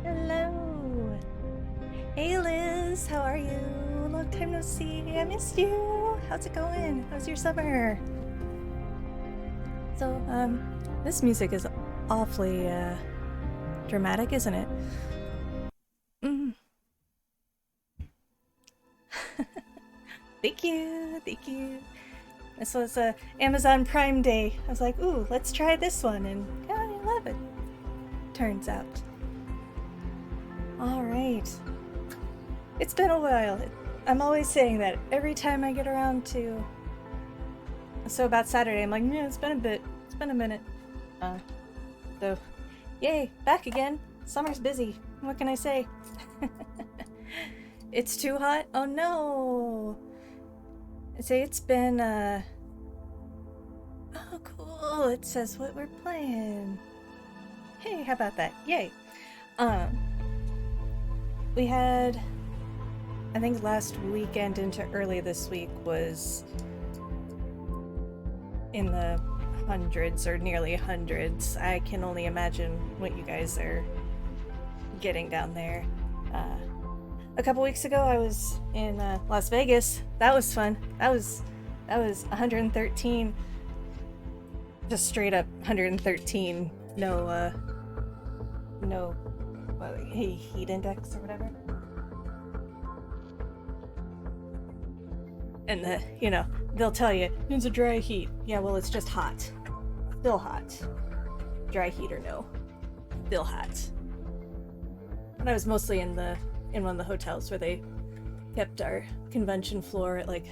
Hello! Hey Liz, how are you? Long time no see. I missed you. How's it going? How's your summer? So, this music is awfully, dramatic, isn't it? Mm. Thank you, thank you. This was Amazon Prime Day. I was like, ooh, let's try this one, and yeah, I love it. Turns out. Alright. It's been a while. I'm always saying that every time I get around to... So about Saturday, I'm like, yeah, it's been a bit. It's been a minute. So, yay, back again. Summer's busy. What can I say? It's too hot? Oh no! I say it's been, Oh, cool. It says what we're playing. Hey, how about that? Yay. We had... I think last weekend into early this week was in the hundreds or nearly hundreds. I can only imagine what you guys are getting down there. A couple weeks ago I was in Las Vegas. That was fun. That was 113. Just straight up 113. No heat index or whatever. And they'll tell you it's a dry heat. Yeah, well, it's just hot. Still hot. Dry heat or no, still hot. And I was mostly in one of the hotels where they kept our convention floor at like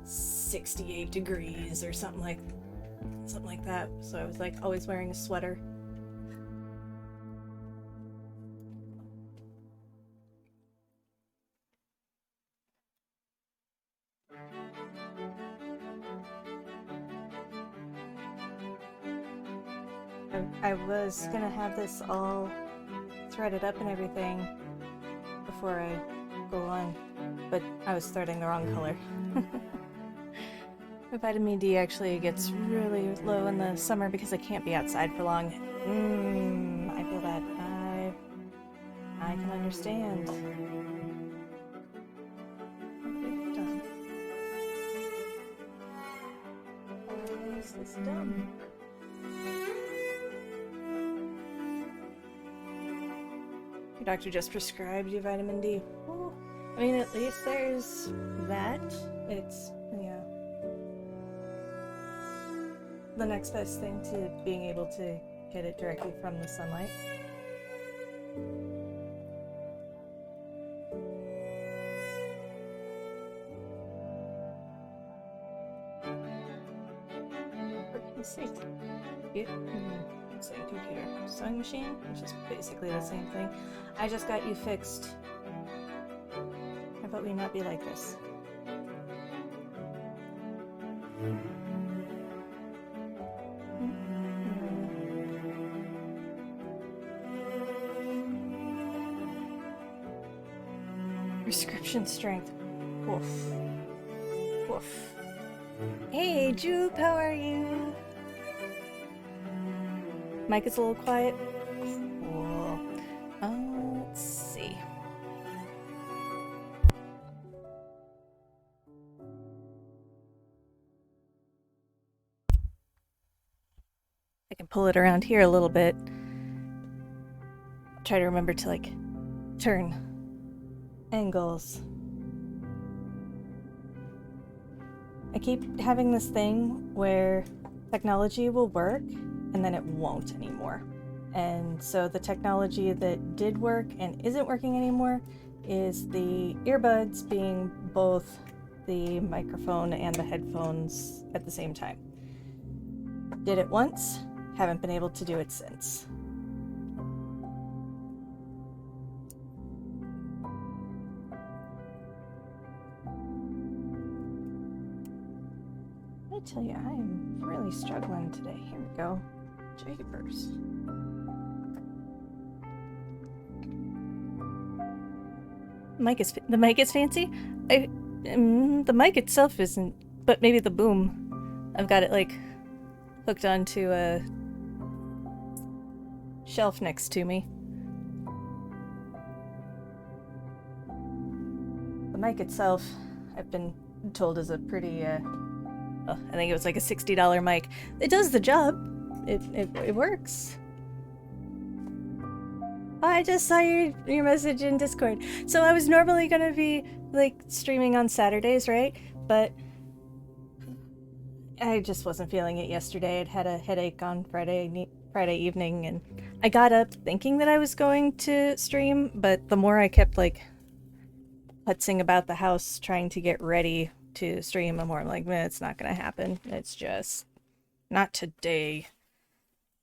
68 degrees or something like that. So I was like always wearing a sweater. I was gonna have this all threaded up and everything before I go on, but I was threading the wrong color. My vitamin D actually gets really low in the summer because I can't be outside for long. I feel that. I can understand. What have we done? Why is this dumb? Your doctor just prescribed you vitamin D. Well, I mean, at least there's that. It's, yeah, the next best thing to being able to get it directly from the sunlight. Let's see. Same computer. Sewing machine, which is basically the same thing. I just got you fixed. How about we not be like this? Prescription strength. Woof. Woof. Hey, Jupe, how are you? Mike is a little quiet. Cool. Let's see. I can pull it around here a little bit. Try to remember to, like, turn angles. I keep having this thing where technology will work and then it won't anymore. And so the technology that did work and isn't working anymore is the earbuds being both the microphone and the headphones at the same time. Did it once, haven't been able to do it since. I tell you, I am really struggling today. Here we go. Japers. The mic is fancy. The mic itself isn't, but maybe the boom. I've got it like hooked onto a shelf next to me. The mic itself, I've been told, is a pretty I think it was like a $60 mic. It does the job. It works. Oh, I just saw your message in Discord. So I was normally gonna be like streaming on Saturdays, right? But I just wasn't feeling it yesterday. I'd had a headache on Friday evening, and I got up thinking that I was going to stream, but the more I kept like putzing about the house trying to get ready to stream, the more I'm like, it's not gonna happen. It's just not today.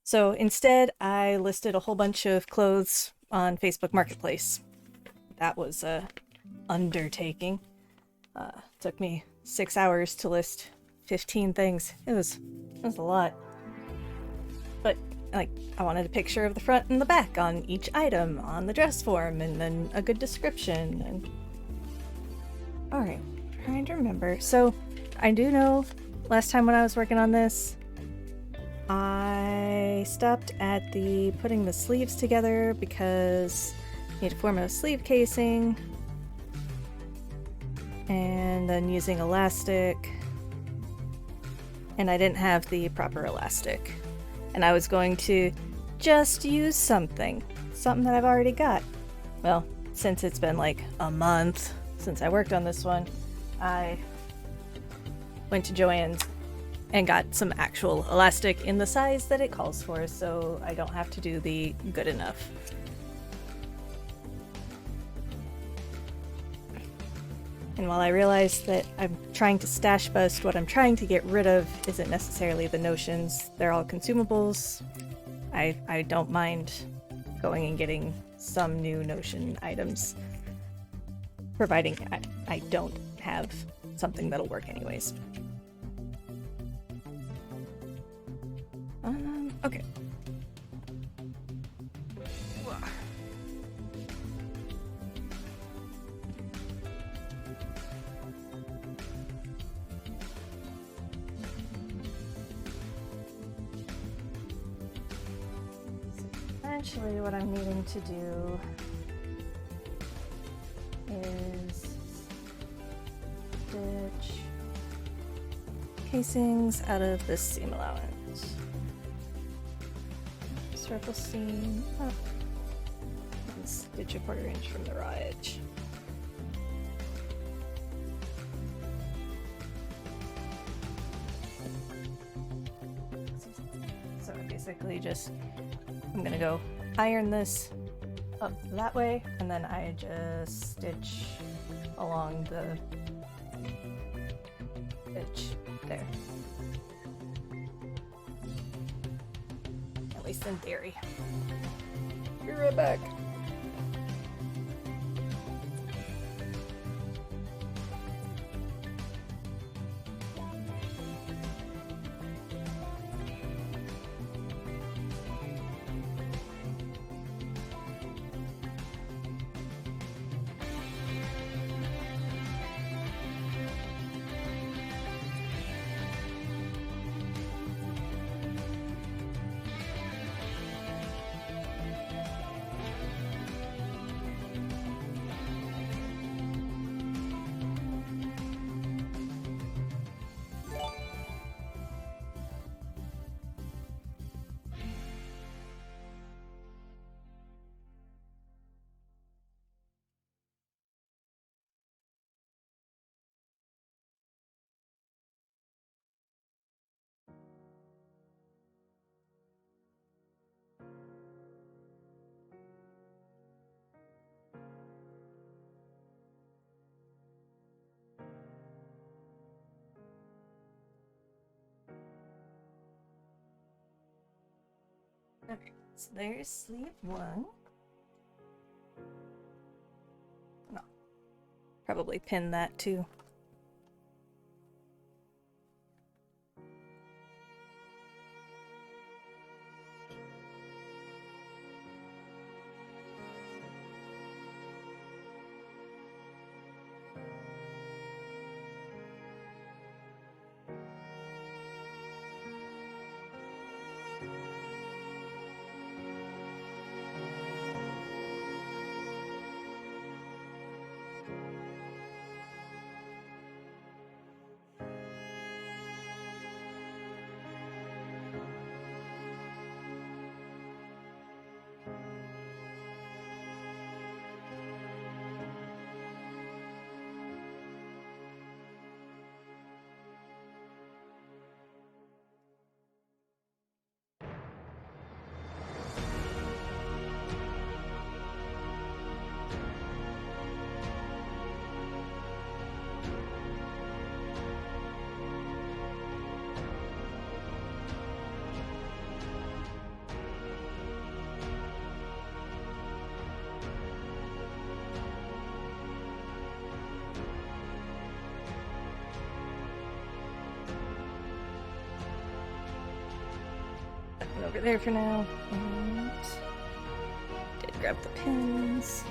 So instead, I listed a whole bunch of clothes on Facebook Marketplace. That was a undertaking. Took me 6 hours to list 15 things. It was a lot. But like, I wanted a picture of the front and the back on each item on the dress form, and then a good description. And all right, trying to remember. So I do know last time when I was working on this, I stopped at the putting the sleeves together because I need to form a sleeve casing, and then using elastic, and I didn't have the proper elastic, and I was going to just use something that I've already got. Well, since it's been like a month since I worked on this one, I went to Joann's and got some actual elastic in the size that it calls for, so I don't have to do the good enough. And while I realize that I'm trying to stash bust, what I'm trying to get rid of isn't necessarily the notions. They're all consumables. I don't mind going and getting some new notion items, providing I don't have something that'll work anyways. Okay. Essentially what I'm needing to do is stitch casings out of this seam allowance. Circle seam up and stitch a 1/4 inch from the raw edge. So basically just, I'm gonna go iron this up that way, and then I just stitch along the edge there. At least in theory. Be right back. Okay, so there's sleeve 1. No, probably pin that too. Over there for now, and did grab the pins.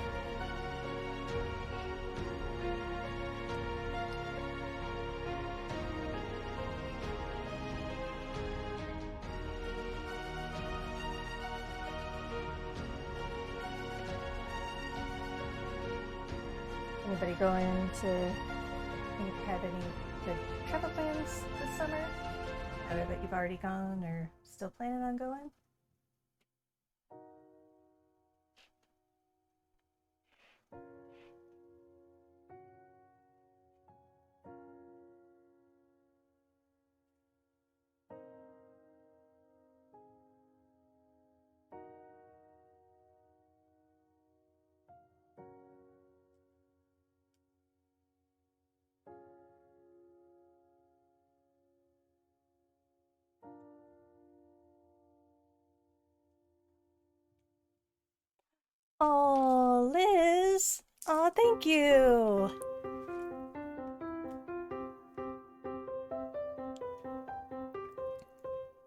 Anybody going to have any good travel plans this summer? Either that you've already gone or still planning on going? Oh, Liz! Oh, thank you!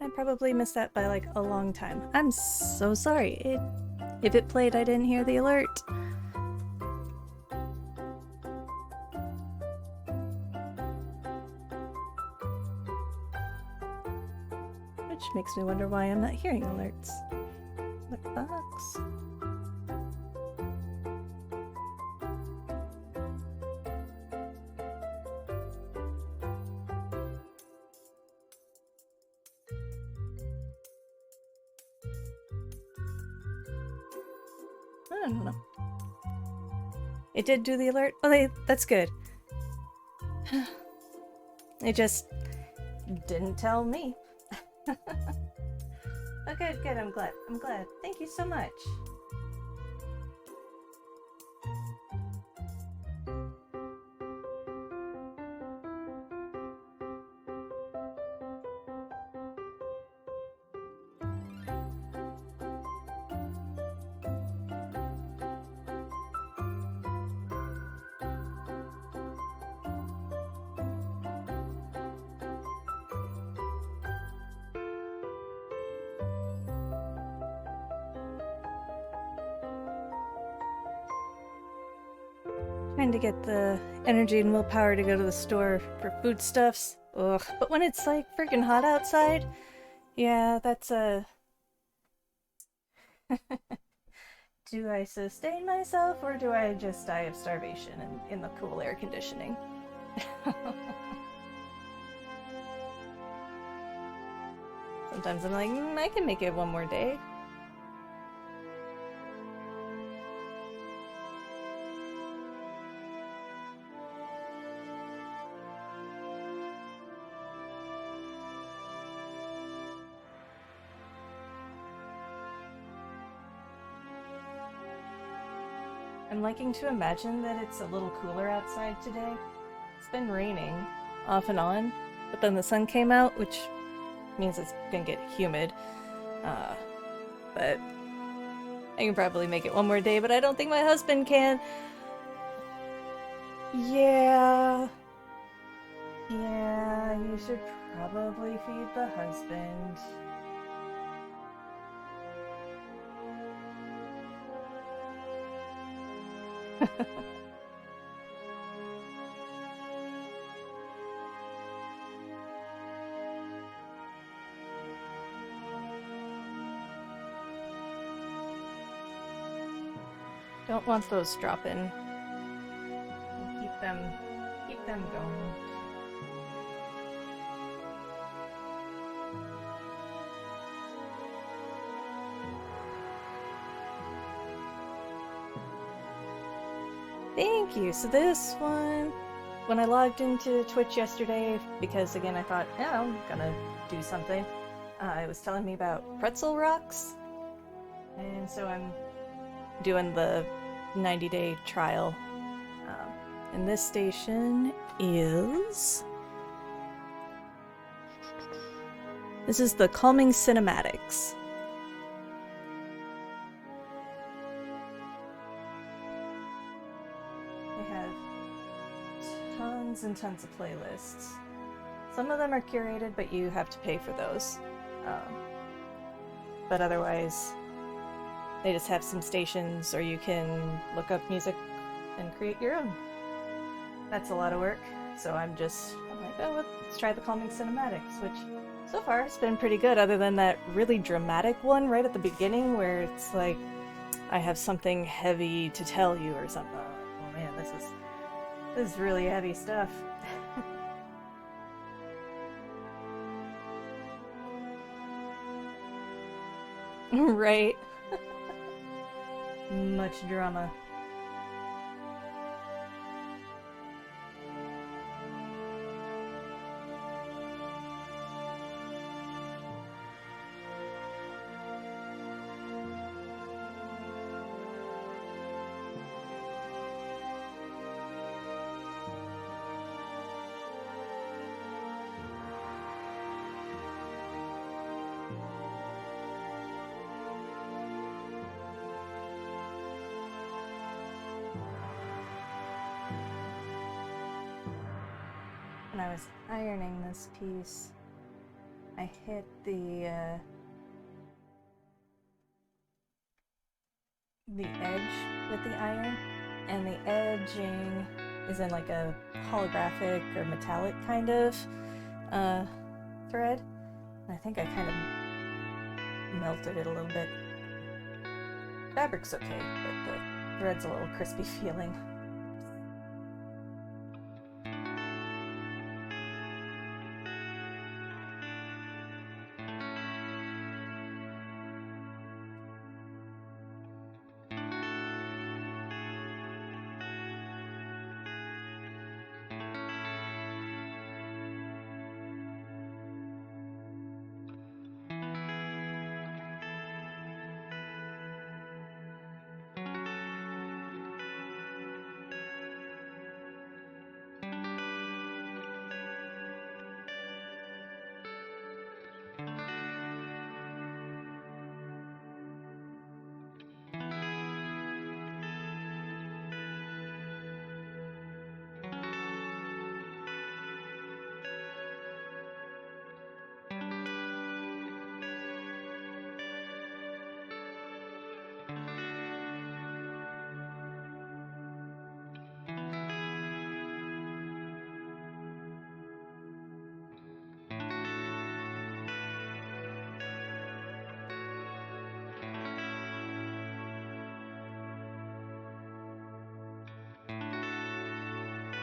I probably missed that by like a long time. I'm so sorry. If it played, I didn't hear the alert. Which makes me wonder why I'm not hearing alerts. Look box. I don't know. It did do the alert? Oh, that's good. It just didn't tell me. Oh, good, good. I'm glad. I'm glad. Thank you so much. Trying to get the energy and willpower to go to the store for foodstuffs. Ugh. But when it's like freaking hot outside, yeah, that's a. Do I sustain myself or do I just die of starvation in the cool air conditioning? Sometimes I'm like, I can make it one more day. I'm liking to imagine that it's a little cooler outside today. It's been raining off and on, but then the sun came out, which means it's gonna get humid. But I can probably make it one more day, but I don't think my husband can. Yeah. Yeah, you should probably feed the husband. Don't want those dropping. Keep them going. Thank you. So this one, when I logged into Twitch yesterday, because again I thought, yeah, I'm gonna do something, it was telling me about pretzel rocks, and so I'm doing the 90-day trial. And this station is... This is the Calming Cinematics. They have tons and tons of playlists. Some of them are curated, but you have to pay for those. But otherwise, they just have some stations, or you can look up music and create your own. That's a lot of work, so I'm like, oh, let's try the Calming Cinematics, which so far has been pretty good, other than that really dramatic one right at the beginning where it's like, I have something heavy to tell you or something. Oh man, this is really heavy stuff. Right. Much drama. When I was ironing this piece, I hit the edge with the iron, and the edging is in like a holographic or metallic kind of thread. And I think I kind of melted it a little bit. Fabric's okay, but the thread's a little crispy feeling.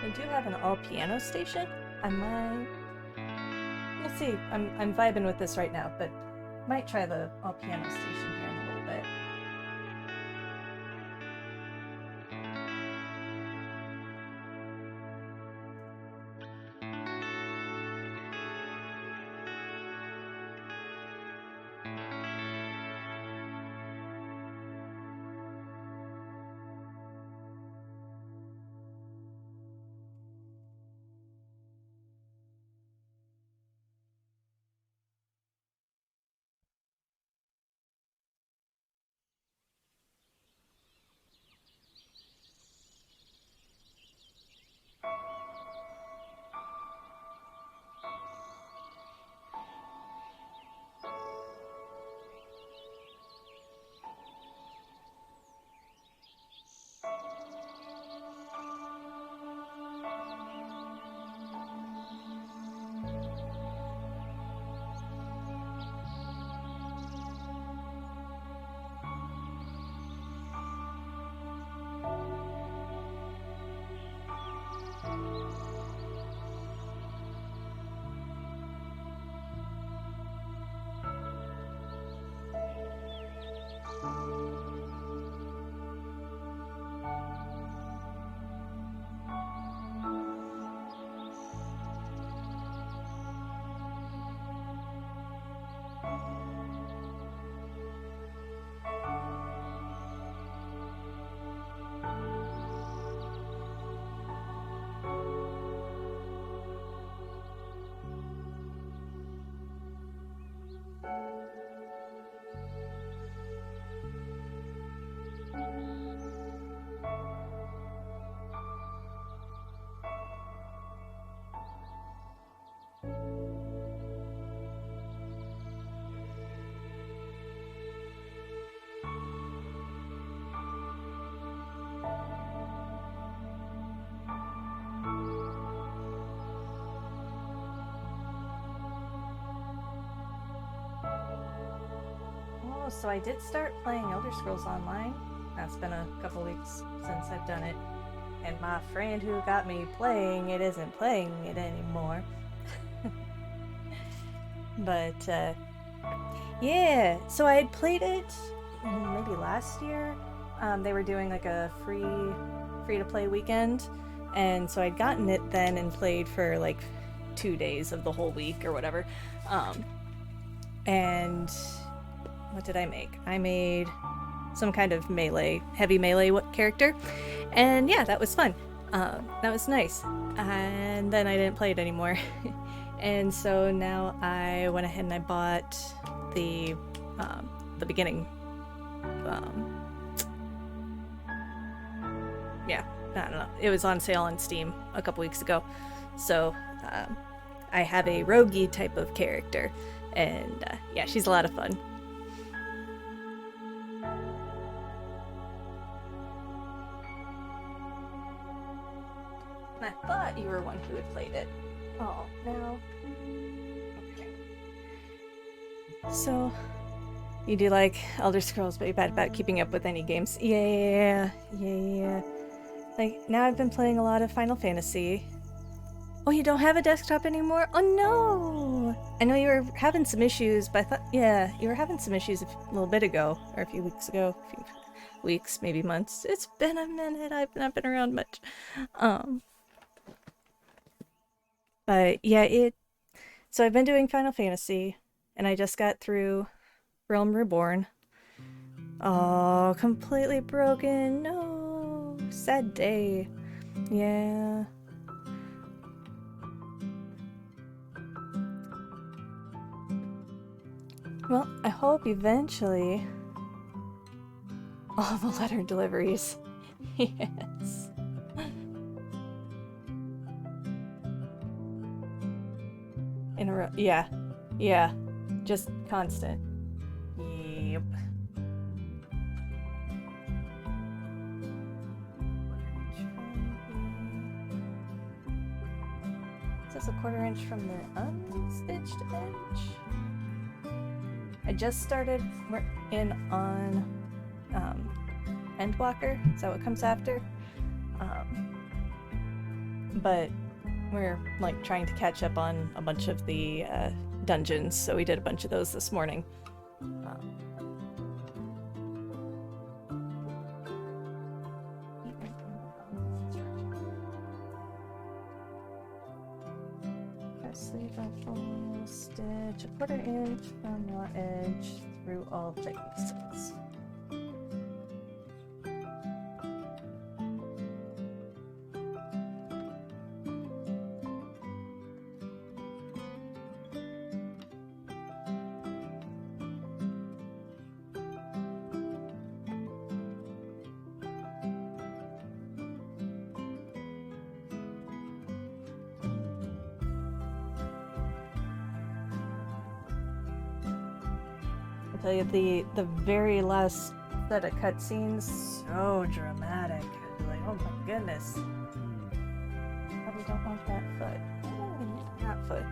I do have an all piano station. I might. We'll see. I'm vibing with this right now, but might try the all piano station here in a little bit. Oh, so I did start playing Elder Scrolls Online. That's been a couple weeks since I've done it. And my friend who got me playing it isn't playing it anymore. But, yeah, so I had played it maybe last year. They were doing like a free to play weekend. And so I'd gotten it then and played for like 2 days of the whole week or whatever. And what did I make? I made some kind of heavy melee character. And yeah, that was fun. That was nice. And then I didn't play it anymore. And so now I went ahead and I bought the beginning. Yeah, I don't know. It was on sale on Steam a couple weeks ago. So I have a roguey type of character. And yeah, she's a lot of fun. I thought you were one who had played it. Oh, no. Okay. So, you do like Elder Scrolls, but you're bad about keeping up with any games. Yeah. Like, now I've been playing a lot of Final Fantasy. Oh, you don't have a desktop anymore? Oh, no! I know you were having some issues, but I thought, yeah, you were having some issues a little bit ago, or a few weeks ago. A few weeks, maybe months. It's been a minute. I've not been around much. But yeah, so I've been doing Final Fantasy, and I just got through Realm Reborn. Oh, completely broken. No, sad day. Yeah. Well, I hope eventually all the letter deliveries. Yes. In a row. Yeah. Yeah. Just constant. Yep. Is this a 1/4 inch from the unstitched edge? I just started in on end blocker. Is that what comes after? But we're like trying to catch up on a bunch of the dungeons, so we did a bunch of those this morning. Sleeve a full stitch, a 1/4 inch from raw edge through all the pieces. Tell you, the very last set of cutscenes, so dramatic. I'd be like, oh my goodness. Probably don't want that foot. Oh, that foot.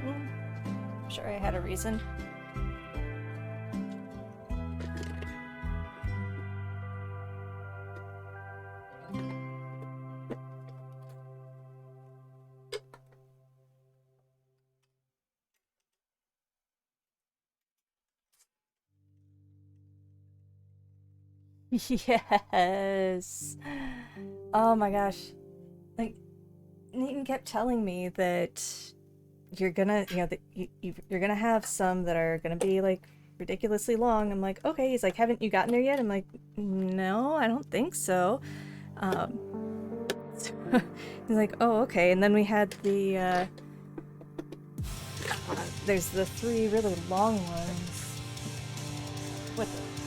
I'm sure I had a reason. Yes. Oh my gosh. Like, Nathan kept telling me that you're gonna, that you're gonna have some that are gonna be like ridiculously long. I'm like, okay. He's like, haven't you gotten there yet? I'm like, no, I don't think so. He's like, oh, okay. And then we had the, there's the 3 really long ones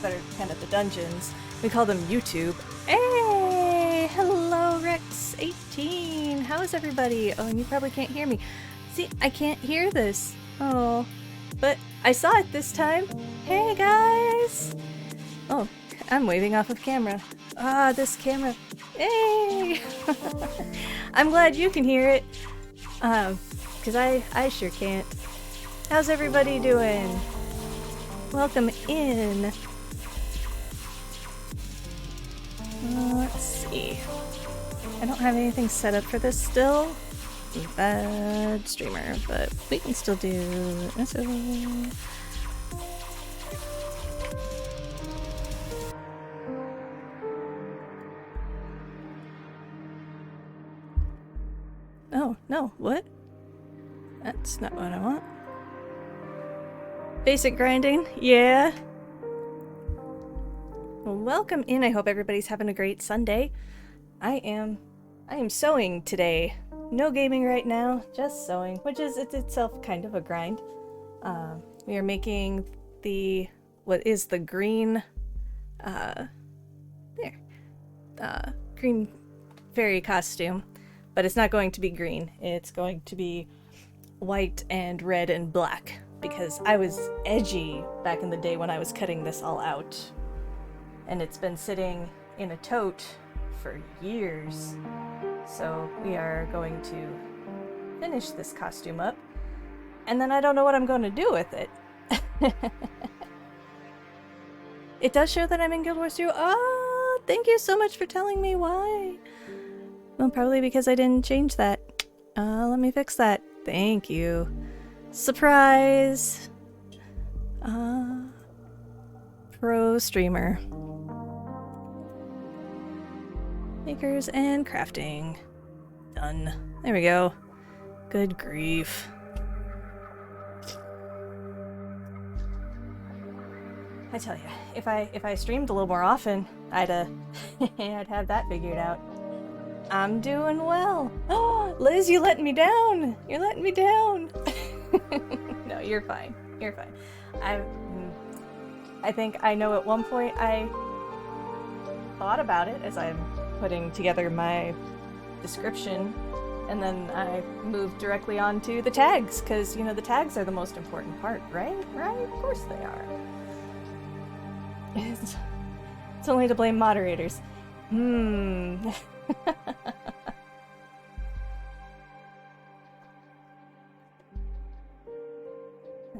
that are kind of the dungeons. We call them YouTube. Hey! Hello, Rex18! How is everybody? Oh, and you probably can't hear me. See, I can't hear this. Oh. But I saw it this time. Hey, guys! Oh, I'm waving off of camera. Ah, this camera. Hey! I'm glad you can hear it. Because I sure can't. How's everybody doing? Welcome in. Let's see. I don't have anything set up for this still. Bad streamer, but we can still do this. Oh, no, what? That's not what I want. Basic grinding, yeah. Well, welcome in. I hope everybody's having a great Sunday. I am sewing today. No gaming right now, just sewing, which is itself kind of a grind. We are making what is the green, green fairy costume, but it's not going to be green. It's going to be white and red and black, because I was edgy back in the day when I was cutting this all out. And it's been sitting in a tote for years. So we are going to finish this costume up, and then I don't know what I'm going to do with it. It does show that I'm in Guild Wars 2. Oh, thank you so much for telling me why. Well, probably because I didn't change that. Let me fix that. Thank you. Surprise! Pro streamer. Makers and crafting. Done. There we go. Good grief. I tell you, if I streamed a little more often, I'd I'd have that figured out. I'm doing well. Oh, Liz, you letting me down. You're letting me down. No, you're fine. You're fine. I think I know at one point I thought about it as I'm putting together my description, and then I moved directly on to the tags, because, you know, the tags are the most important part, right? Right? Of course they are. It's only to blame moderators.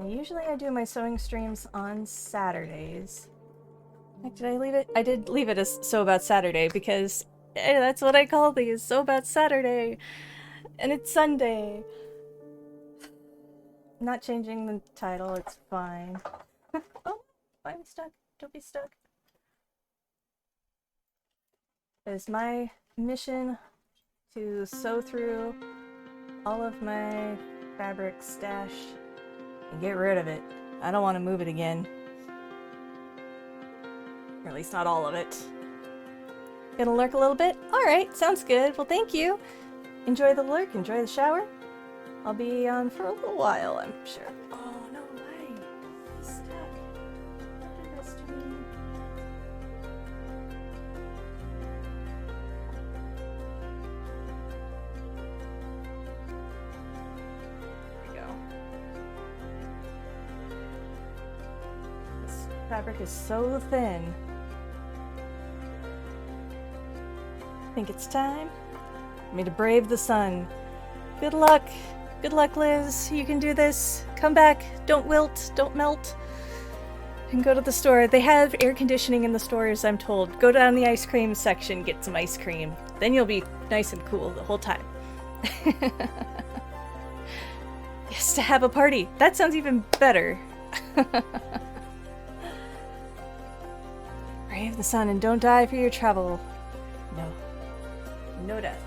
Usually I do my sewing streams on Saturdays. Did I leave it? I did leave it as Sew About Saturday because that's what I call these, Sew About Saturday. And it's Sunday. Not changing the title, it's fine. Oh, I'm stuck. Don't be stuck. It is my mission to sew through all of my fabric stash and get rid of it. I don't want to move it again. Or at least not all of it. Gonna lurk a little bit? Alright, sounds good. Well, thank you. Enjoy the lurk, enjoy the shower. I'll be on for a little while, I'm sure. Oh, no way. He's stuck. What did this to me? There we go. This fabric is so thin. I think it's time for me to brave the sun. Good luck. Good luck, Liz. You can do this. Come back. Don't wilt. Don't melt. And go to the store. They have air conditioning in the stores, I'm told. Go down the ice cream section, get some ice cream. Then you'll be nice and cool the whole time. Yes, to have a party. That sounds even better. Brave the sun and don't die for your travel. No. No death.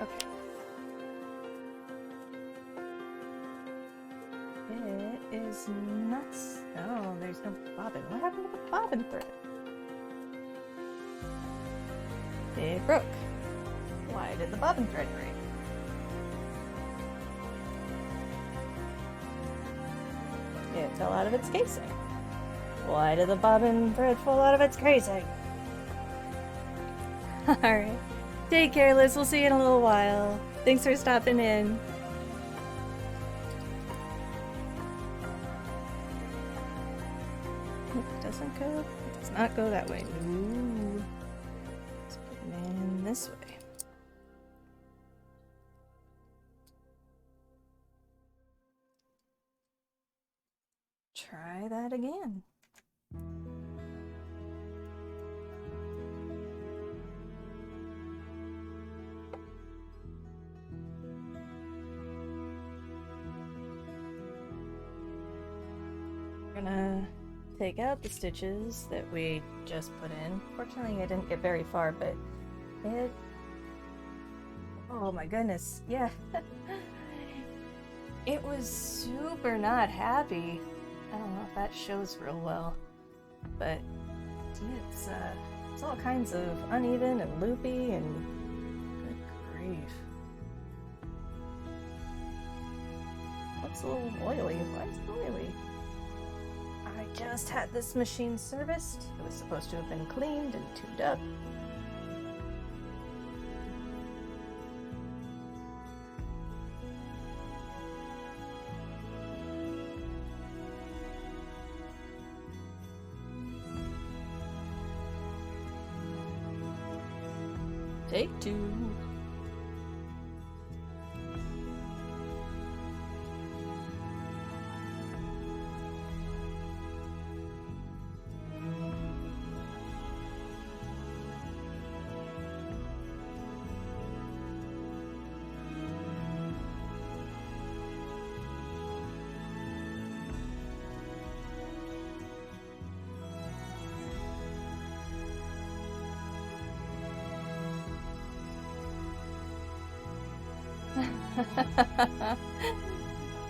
Okay. It is nuts. Oh, there's no bobbin. What happened to the bobbin thread? It broke. Why did the bobbin thread break? It fell out of its casing. Why did the bobbin thread fall out of its casing? Alright. Take care, Liz. We'll see you in a little while. Thanks for stopping in. It doesn't go. It does not go that way. Ooh. Let's put it in this way. Try that again. We're gonna take out the stitches that we just put in. Fortunately, I didn't get very far, but it... Oh my goodness, yeah. It was super not happy. I don't know if that shows real well, but yeah, it's all kinds of uneven and loopy and good grief. Looks a little oily. Why is it oily? I just had this machine serviced. It was supposed to have been cleaned and tuned up. Take two.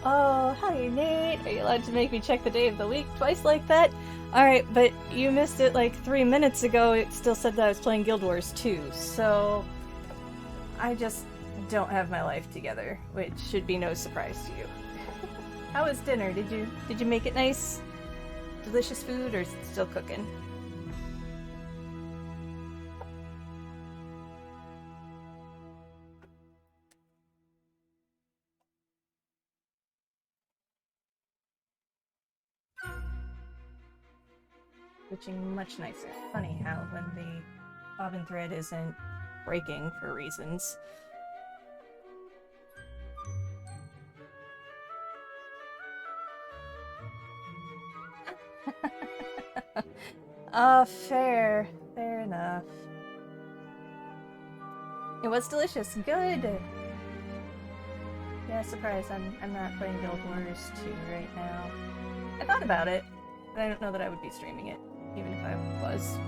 Oh, hi, Nate. Are you allowed to make me check the day of the week twice like that? Alright, but you missed it like 3 minutes ago. It still said that I was playing Guild Wars 2, so I just don't have my life together, which should be no surprise to you. How was dinner? Did you make it nice? Delicious food, or is it still cooking? Switching much nicer. Funny how when the bobbin thread isn't breaking for reasons. Fair. Fair enough. It was delicious. Good. Yeah, surprise. I'm not playing Guild Wars 2 right now. I thought about it, but I don't know that I would be streaming it, even if I was.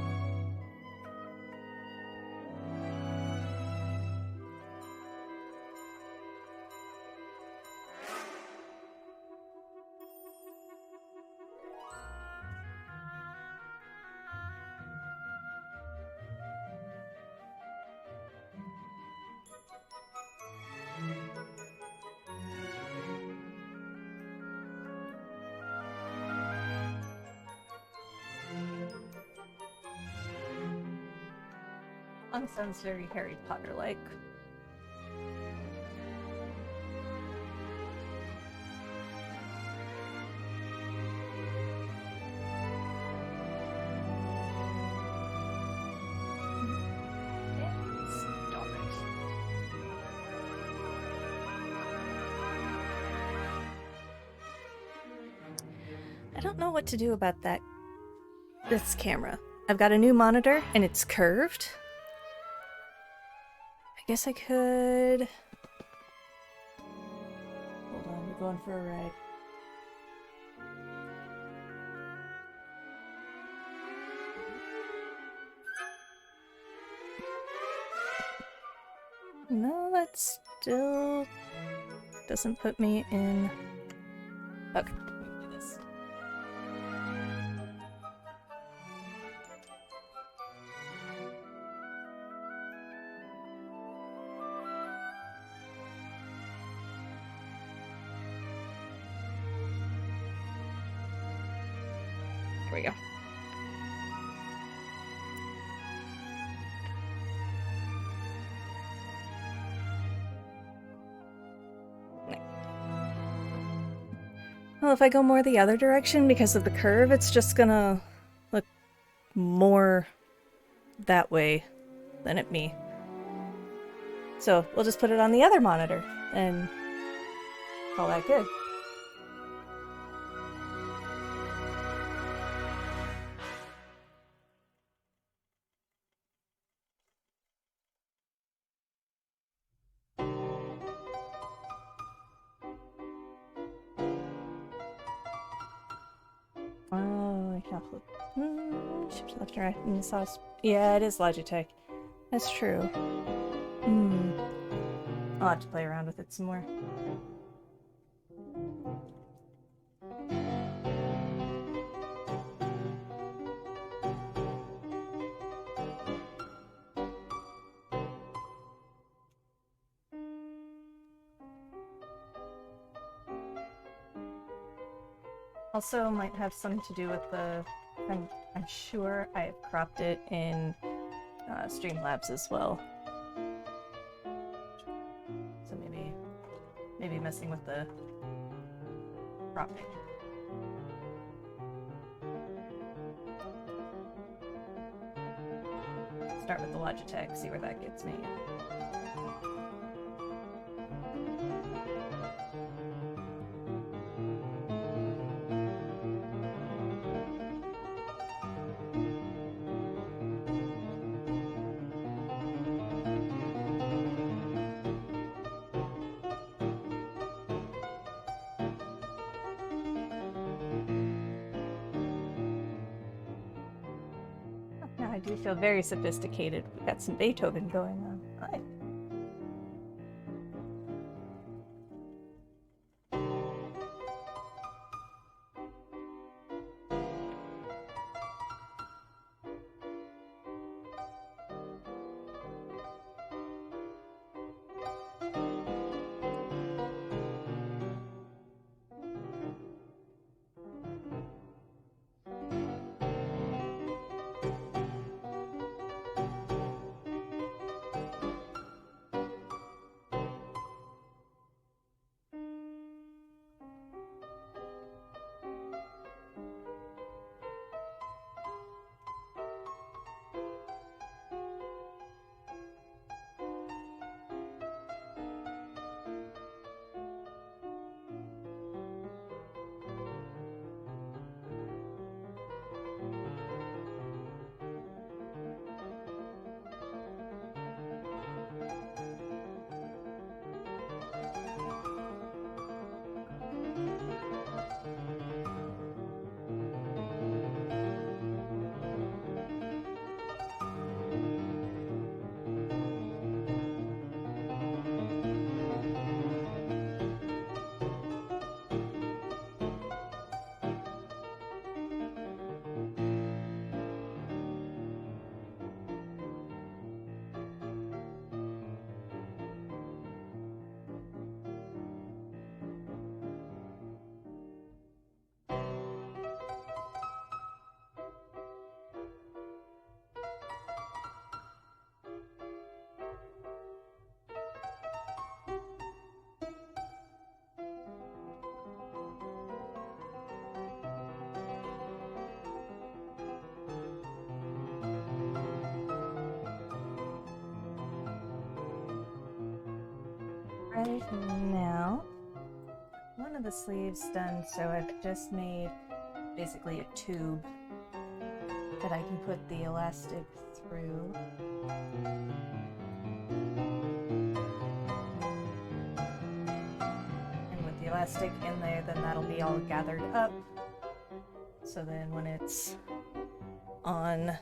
Sounds very Harry Potter-like. I don't know what to do about this camera. I've got a new monitor and it's curved. I guess I could... Hold on, you're going for a ride. No, that still doesn't put me in... Okay, let me do this. Here we go. Well, if I go more the other direction because of the curve, it's just gonna look more that way than at me. So we'll just put it on the other monitor and call that good. Oh, I can't flip. Shift left and right in the sauce. Yeah, it is Logitech. That's true. I'll have to play around with it some more. Also might have something to do with the... I'm sure I have cropped it in Streamlabs as well. So maybe messing with the cropping. Start with the Logitech, see where that gets me. I do feel very sophisticated. We've got some Beethoven going on. Hi. right now, one of the sleeves done, so I've just made basically a tube that I can put the elastic through. And with the elastic in there, then that'll be all gathered up. So then when it's on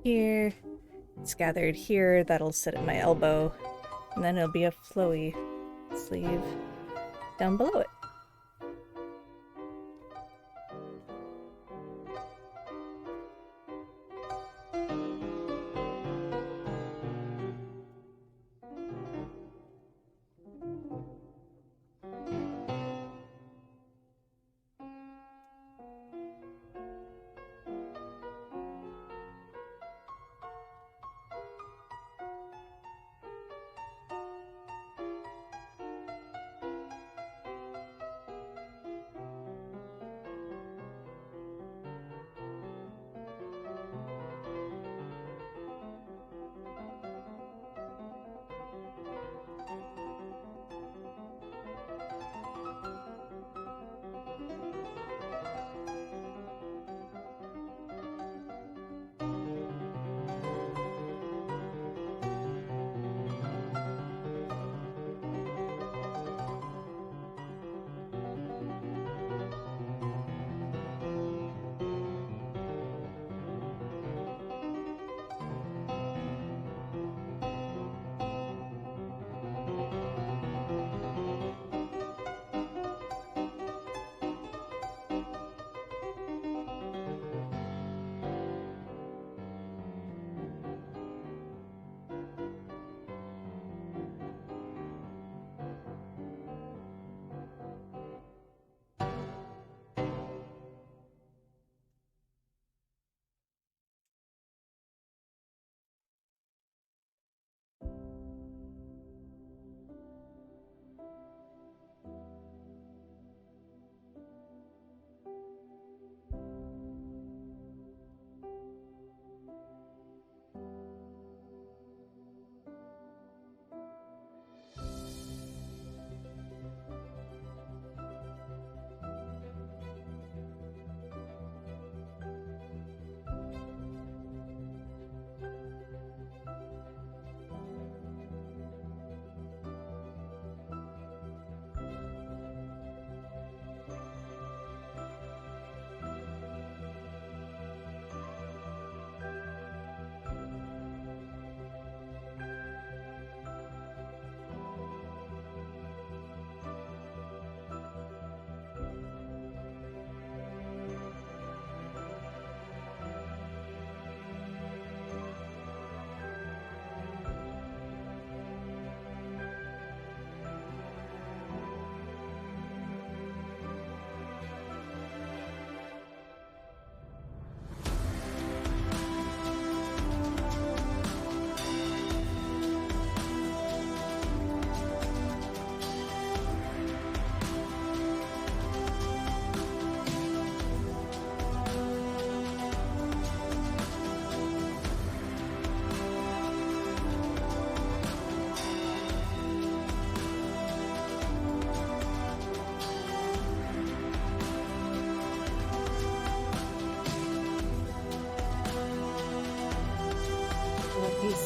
here, it's gathered here, that'll sit at my elbow, and then it'll be a flowy sleeve down below it.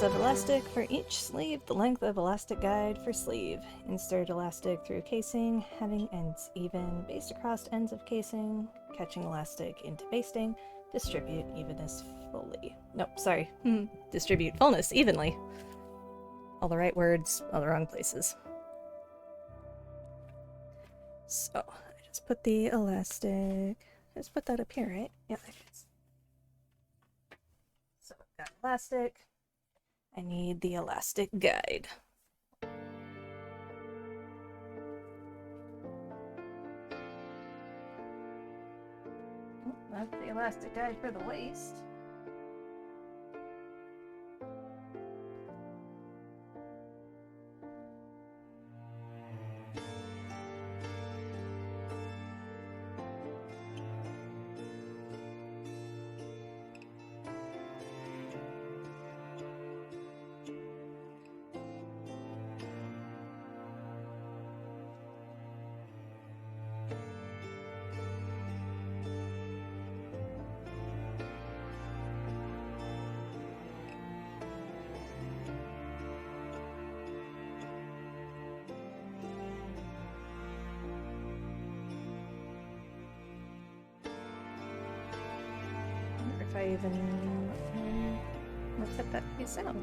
Of elastic for each sleeve, the length of elastic guide for sleeve. Insert elastic through casing, having ends even, baste across ends of casing, catching elastic into basting, distribute evenness fully. Nope, sorry. Distribute fullness evenly. All the right words, all the wrong places. So, I just put the elastic. Let's put that up here, right? Yeah, there it is. So, I've got elastic. I need the elastic guide. That's the elastic guide for the waist. if I even looked at that piece out.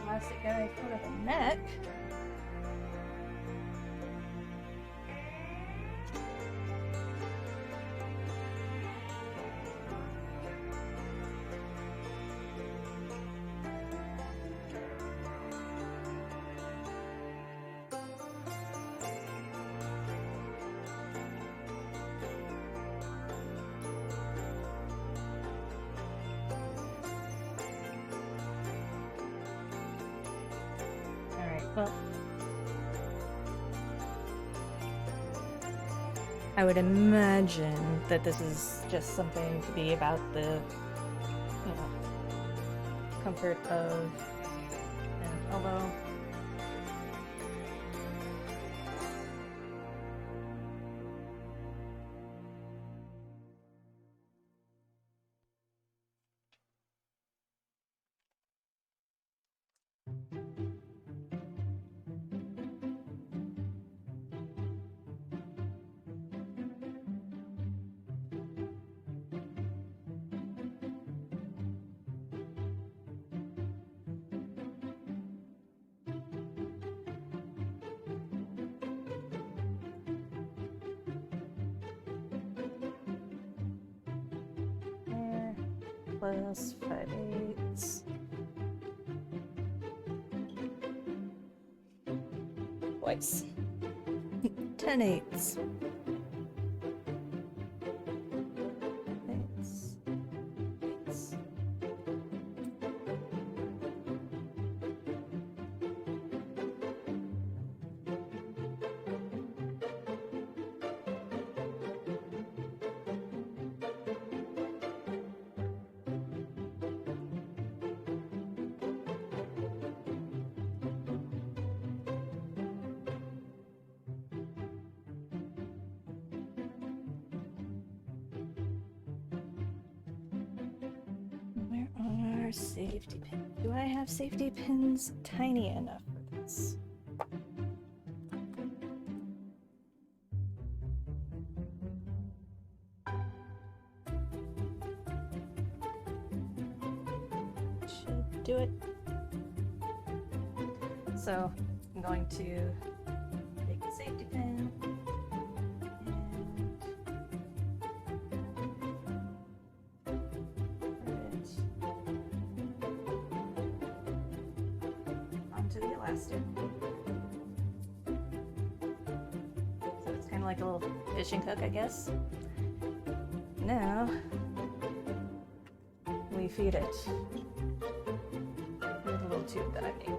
Elastic guy for the neck. Well, I would imagine that this is just something to be about the, you know, comfort of an elbow. Plus 5/8. Twice. 10/8. Eights. Eights. Where are safety pins? Do I have safety pins tiny enough for this? Should do it. So I'm going to take the safety pin onto the elastic. So it's kind of like a little fishing hook, I guess. Now we feed it with a little tube that I made.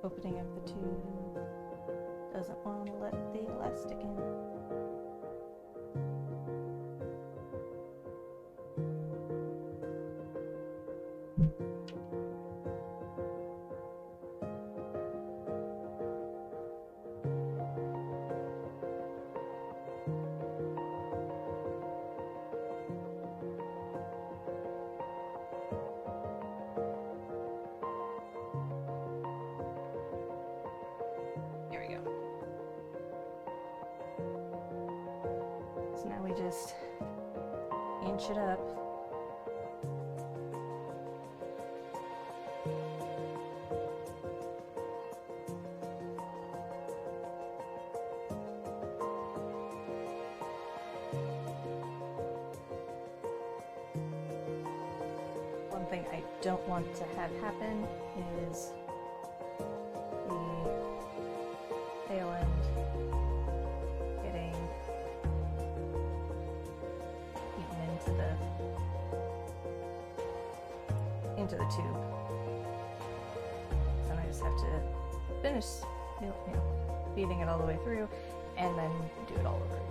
Opening up the tube doesn't want to let the elastic in. There we go. So now we just inch it up. One thing I don't want to have happen is the tail end getting eaten into the tube. Then I just have to finish, feeding it all the way through, and then do it all over again.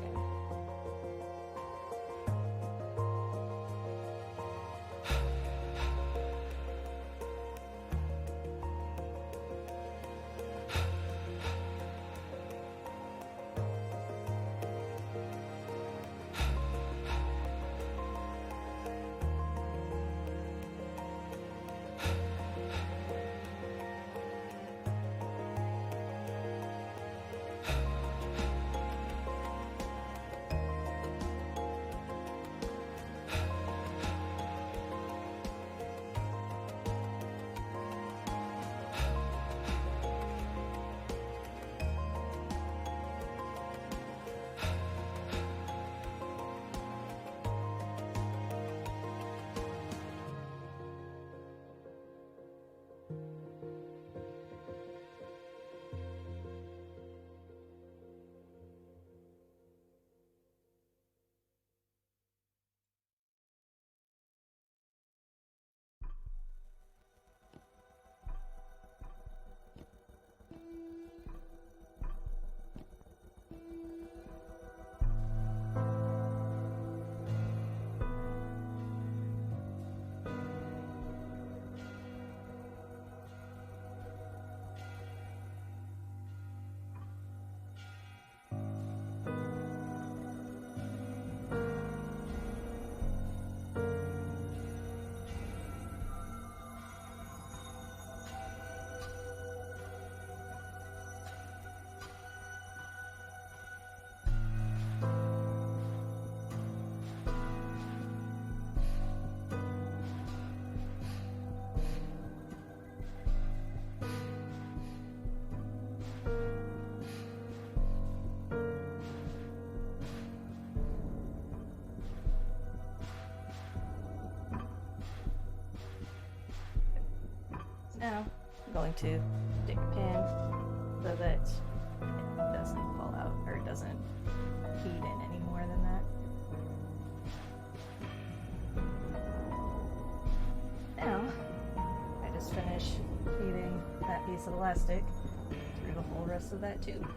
Now, I'm going to stick a pin so that it doesn't fall out, or it doesn't feed in any more than that. Now, I just finish feeding that piece of elastic through the whole rest of that tube.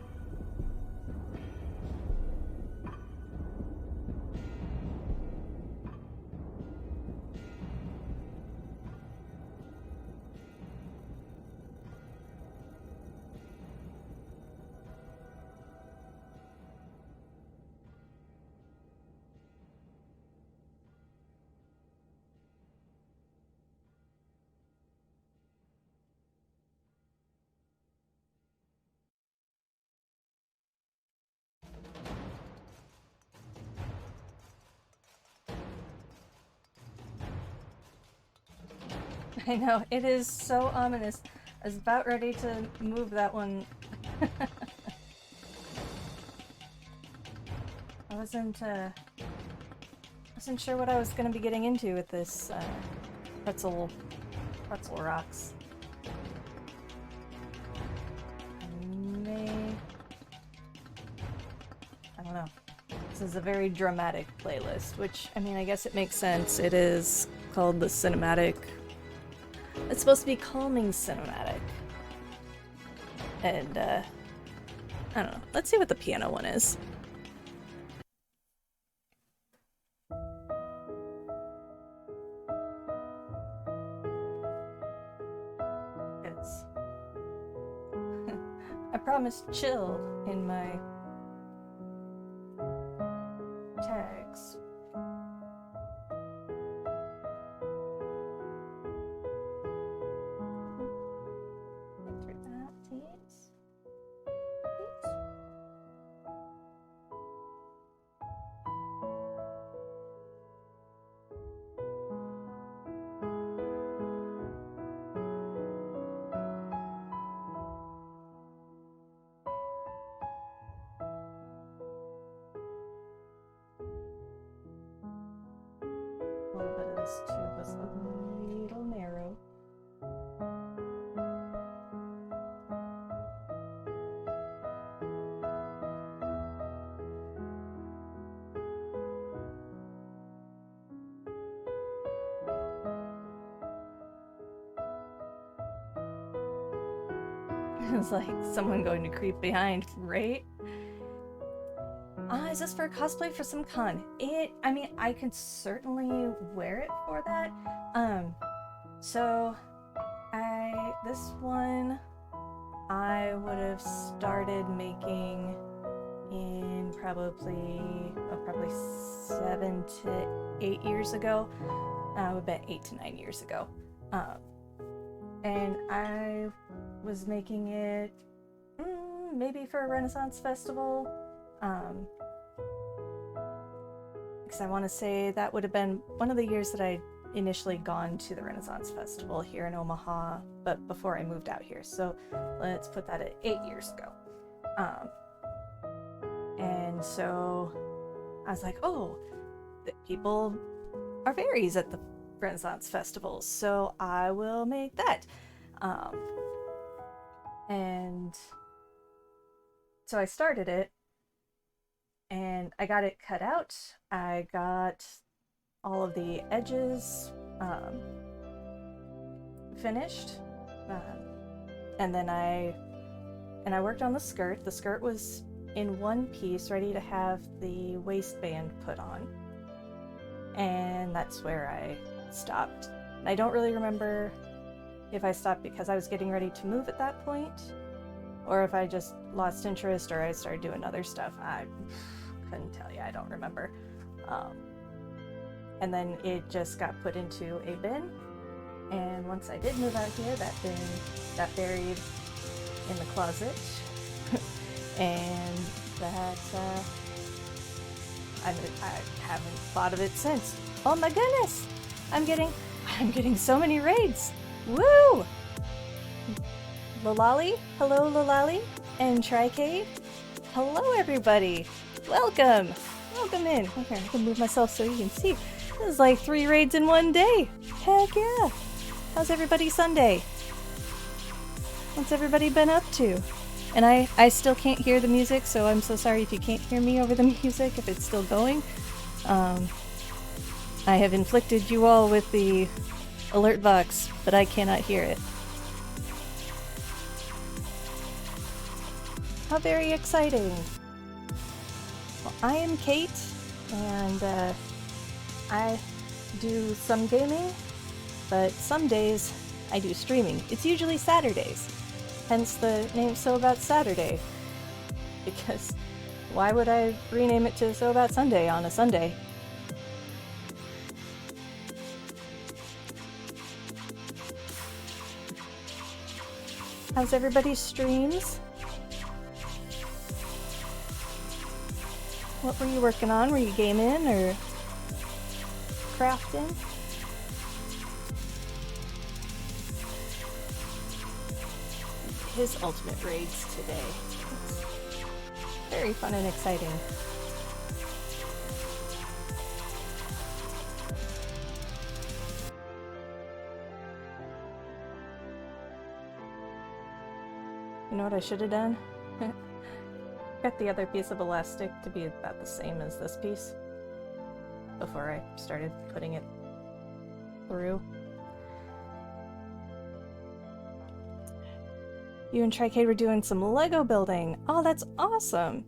I know, it is so ominous. I was about ready to move that one. I wasn't sure what I was going to be getting into with this pretzel rocks. I don't know. This is a very dramatic playlist, which, I mean, I guess it makes sense. It is called the cinematic. It's supposed to be calming cinematic. And, I don't know. Let's see what the piano one is. promised chill in my tags. Through that, please. A little bit of this tube was a little narrow. It's like someone going to creep behind, right? Is this for a cosplay for some con? I mean, I could certainly wear it for that. So this one, I would have started making in probably 7 to 8 years ago. I would bet 8 to 9 years ago. And I was making it maybe for a Renaissance festival. Because I want to say that would have been one of the years that I initially gone to the Renaissance Festival here in Omaha, but before I moved out here. So let's put that at 8 years ago. And so I was like, oh, people are fairies at the Renaissance Festival, so I will make that. And so I started it, and I got it cut out. I got all of the edges finished, and then I worked on the skirt. The skirt was in one piece, ready to have the waistband put on, and that's where I stopped. I don't really remember if I stopped because I was getting ready to move at that point, or if I just lost interest or I started doing other stuff. I couldn't tell you. I don't remember. And then it just got put into a bin, and once I did move out here, that bin got buried in the closet. And that I haven't thought of it since. Oh my goodness! I'm getting so many raids. Woo! Lolali, hello Lolali, and Tricade, hello everybody. Welcome in. Okay, I can move myself so you can see. This is like 3 raids in one day. Heck yeah! How's everybody Sunday? What's everybody been up to? And I still can't hear the music, so I'm so sorry if you can't hear me over the music, if it's still going. I have inflicted you all with the alert box, but I cannot hear it. How very exciting! Well, I am Kate, and I do some gaming, but some days I do streaming. It's usually Saturdays, hence the name So About Saturday, because why would I rename it to So About Sunday on a Sunday? How's everybody's streams? What were you working on? Were you gaming or crafting? His ultimate raids today. It's very fun and exciting. You know what I should have done? Got the other piece of elastic to be about the same as this piece before I started putting it through. You and Tricade were doing some Lego building. Oh, that's awesome!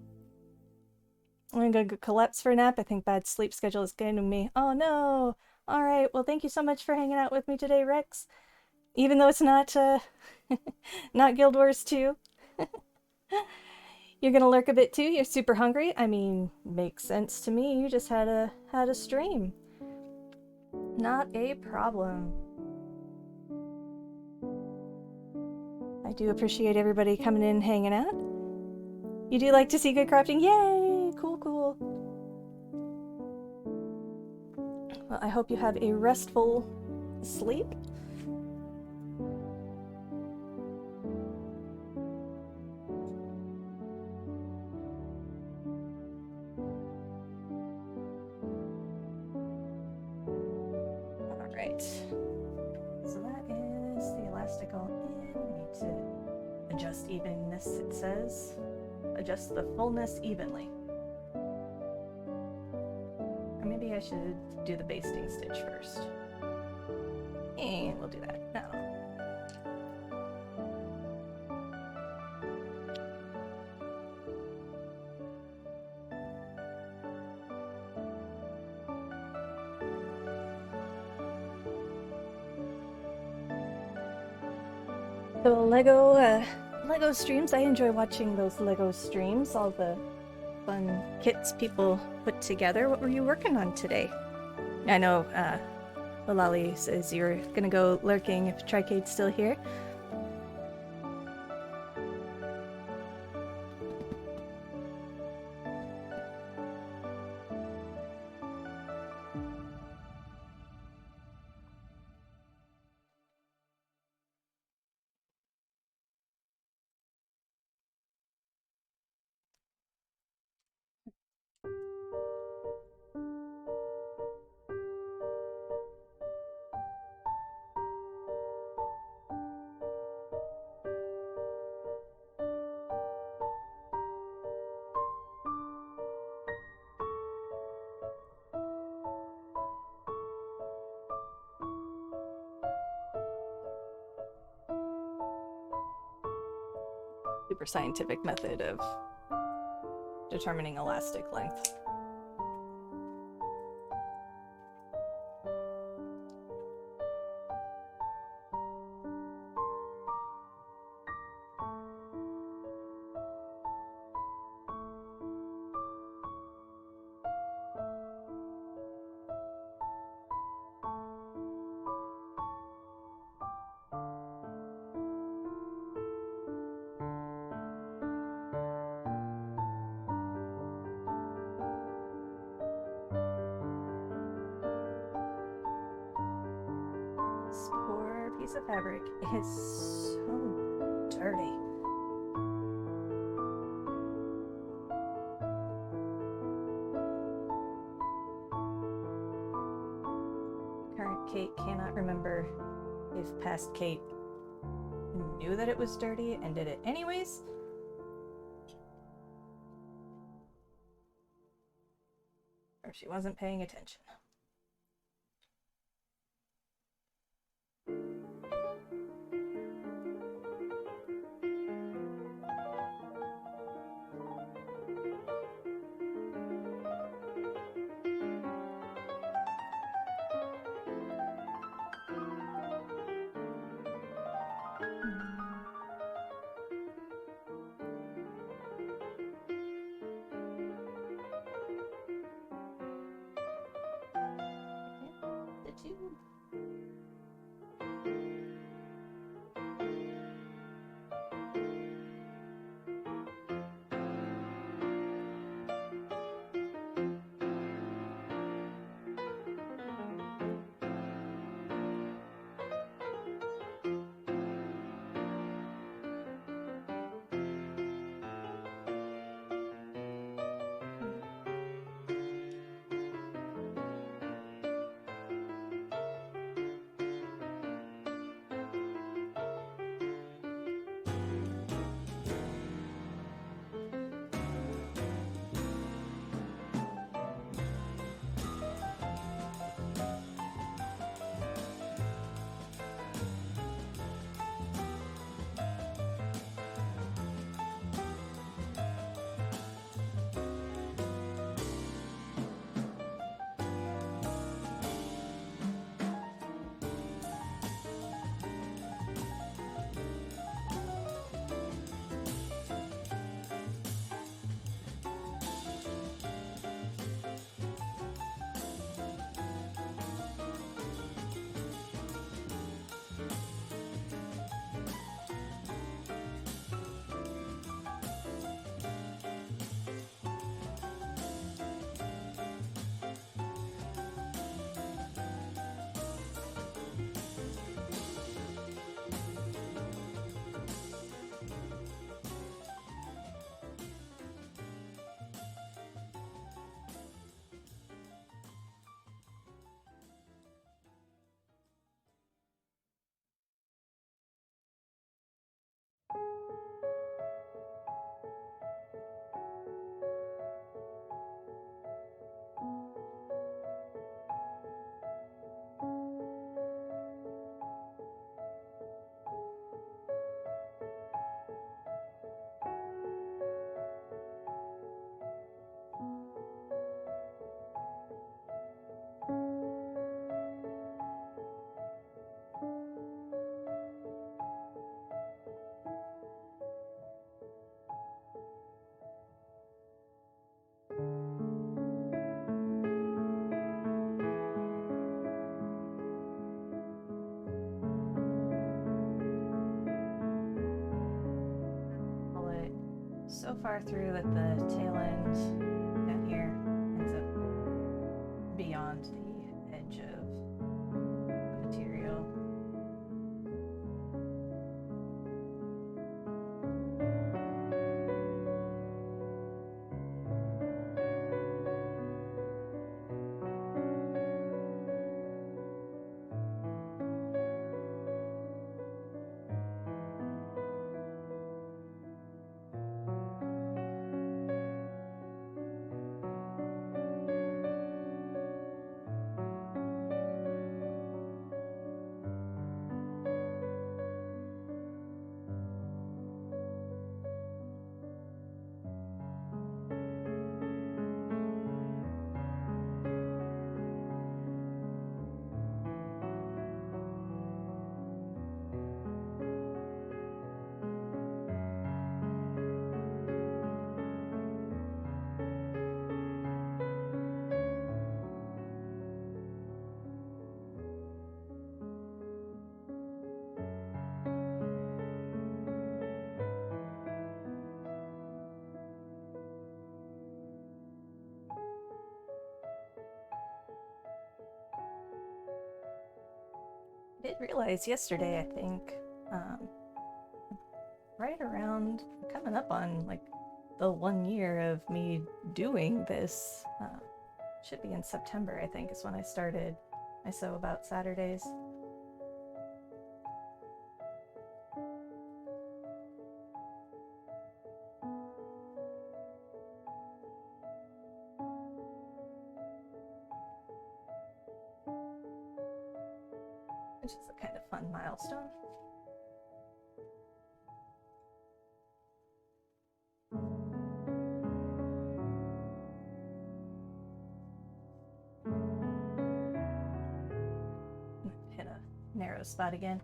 I'm gonna go collapse for a nap. I think bad sleep schedule is getting to me. Oh no! Alright, well thank you so much for hanging out with me today, Rex. Even though it's not, not Guild Wars 2. You're gonna lurk a bit too? You're super hungry? I mean, makes sense to me. You just had a stream. Not a problem. I do appreciate everybody coming in and hanging out. You do like to see good crafting? Yay! Cool, cool. Well, I hope you have a restful sleep. Alright. So that is the elastic all in. I need to adjust evenness, it says. Adjust the fullness evenly. Or maybe I should do the basting stitch first. And we'll do that now. So Lego streams, I enjoy watching those Lego streams, all the fun kits people put together. What were you working on today? I know Lalali says you're gonna go lurking if Tricade's still here. Super scientific method of determining elastic length. This poor piece of fabric is so dirty. Current Kate cannot remember if past Kate knew that it was dirty and did it anyways. Or she wasn't paying attention. so far through that the tail end down here ends up beyond the edge of the material. I did realize yesterday, I think, right around coming up on like the 1 year of me doing this, should be in September, I think, is when I started my Sew About Saturdays. Which is a kind of fun milestone. Hit a narrow spot again.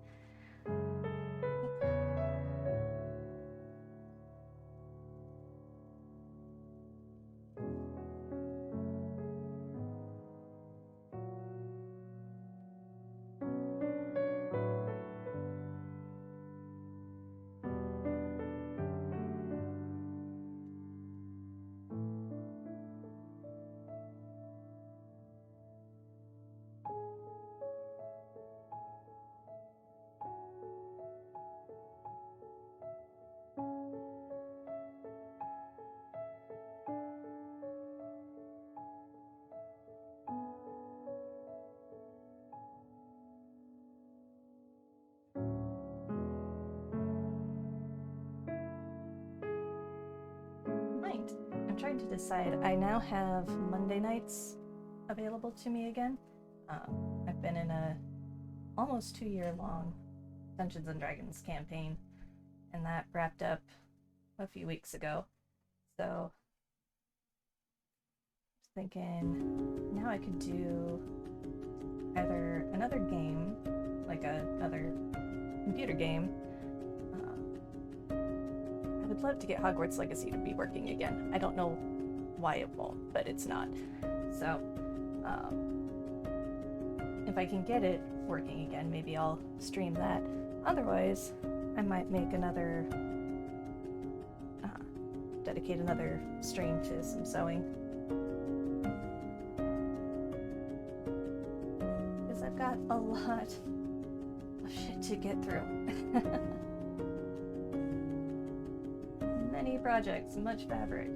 I'm trying to decide. I now have Monday nights available to me again. I've been in a almost 2-year long Dungeons and Dragons campaign, and that wrapped up a few weeks ago. So I was thinking now I could do either another game, like another computer game. I would love to get Hogwarts Legacy to be working again. I don't know why it won't, but it's not. So, if I can get it working again, maybe I'll stream that. Otherwise, I might make another, dedicate another stream to some sewing. Because I've got a lot of shit to get through. Many projects, much fabric.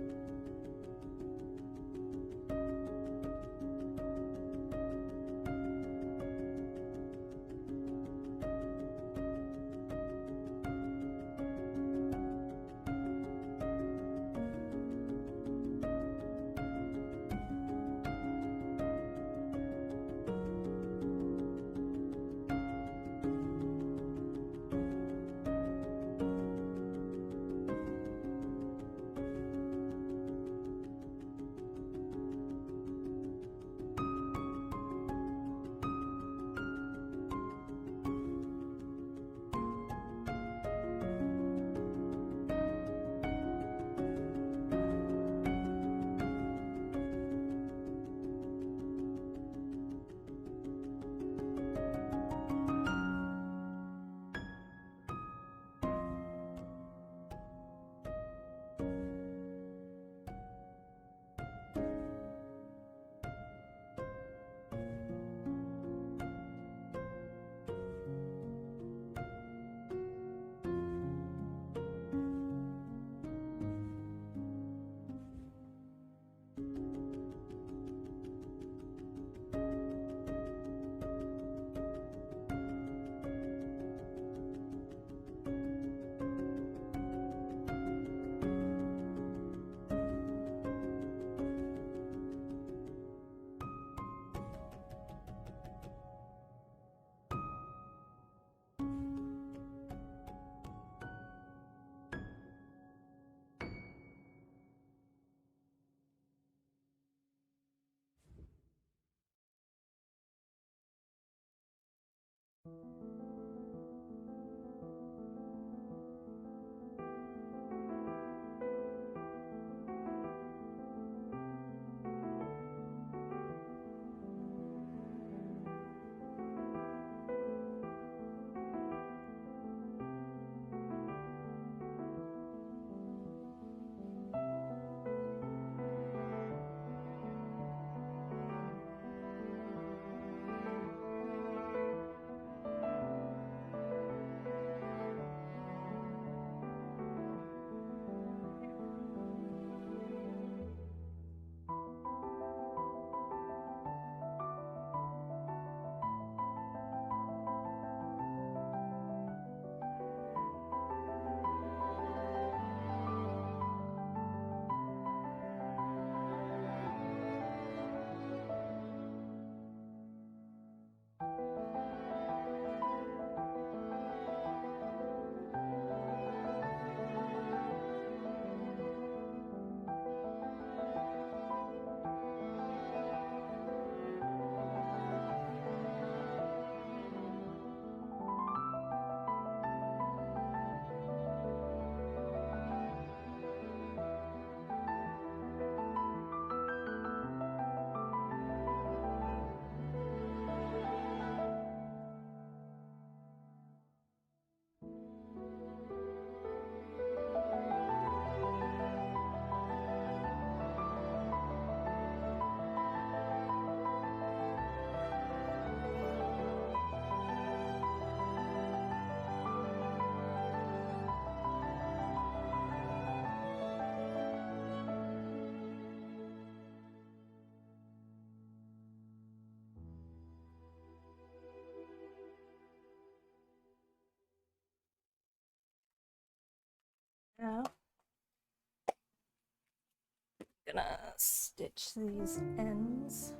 gonna stitch these ends.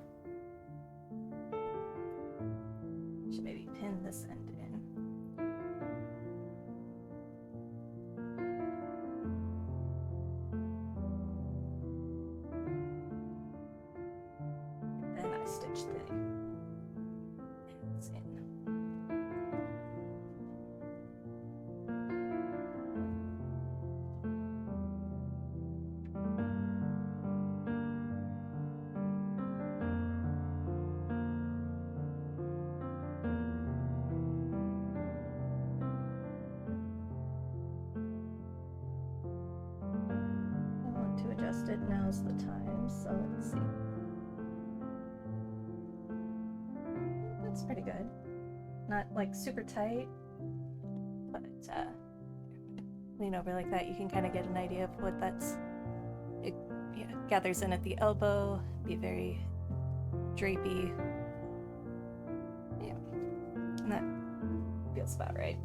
Should maybe pin this end in. Then I stitch the ends in. To adjust it, now's the time, so let's see. That's pretty good. Not like super tight, but lean over like that, you can kind of get an idea of what that's. It gathers in at the elbow, be very drapey. Yeah, and that feels about right.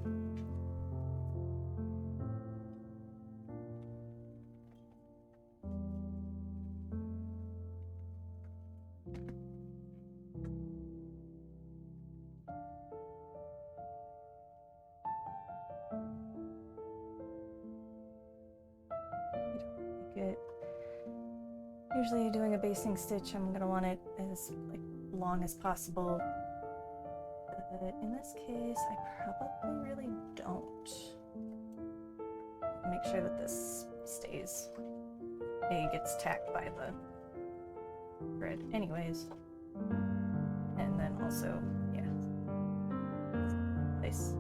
Usually doing a basting stitch, I'm gonna want it as like long as possible. But in this case, I probably really don't. Make sure that this stays. It gets tacked by the thread anyways. And then also, yeah, place.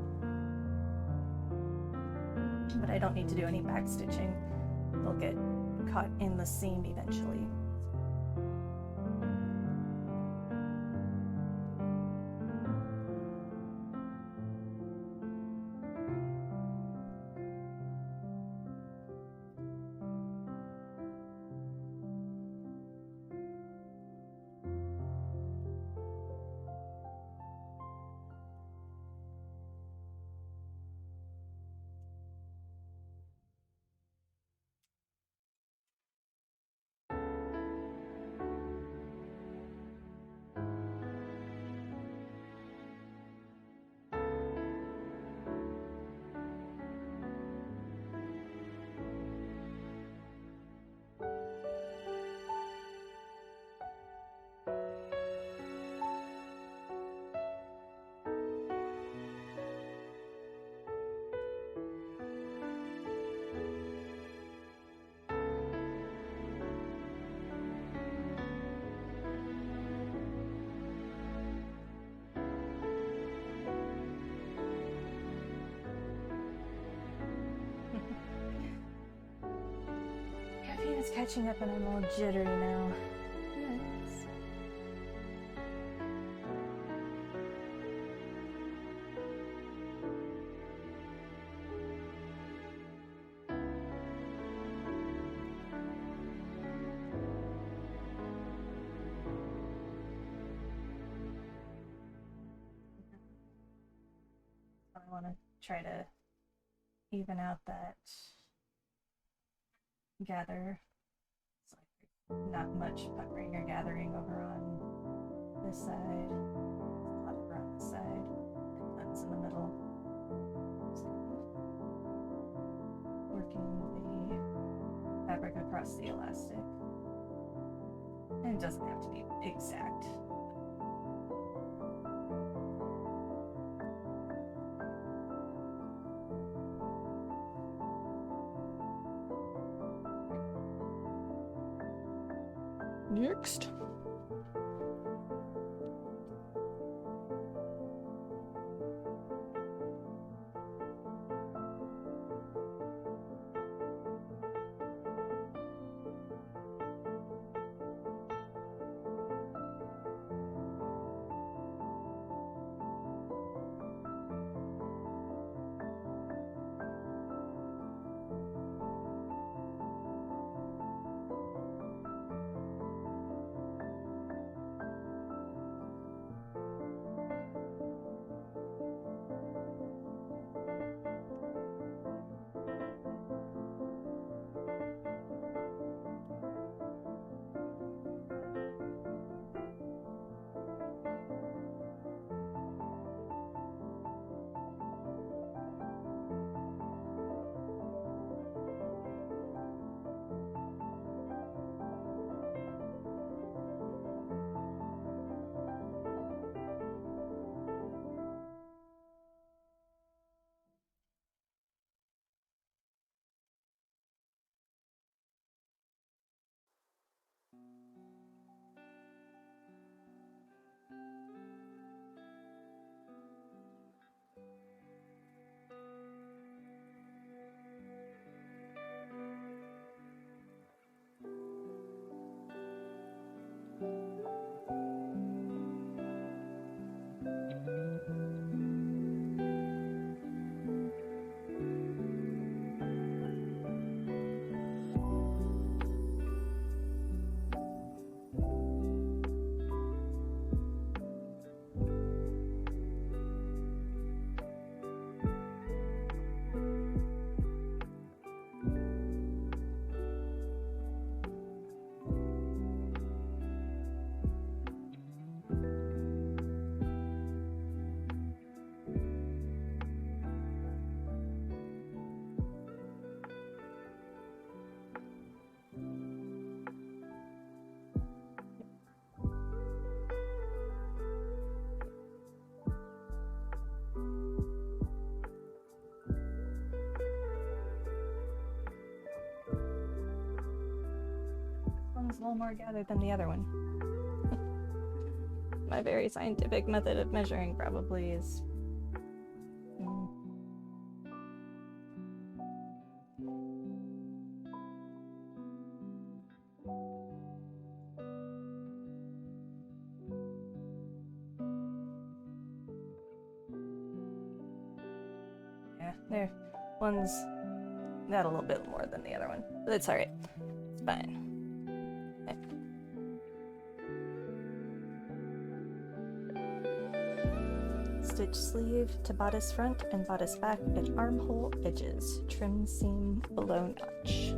But I don't need to do any back stitching. They'll get caught in the seam eventually. Caffeine is catching up and I'm all jittery now. Nice. I want to try to even out that gather. It's like not much puckering or gathering over on this side. A lot over on this side. Cleanse in the middle. Working the fabric across the elastic. And it doesn't have to be exact. Next. whole more gathered than the other one. My very scientific method of measuring probably is... Yeah, there. One's got a little bit more than the other one. But it's alright. It's fine. Stitch sleeve to bodice front and bodice back at armhole edges. Trim seam below notch.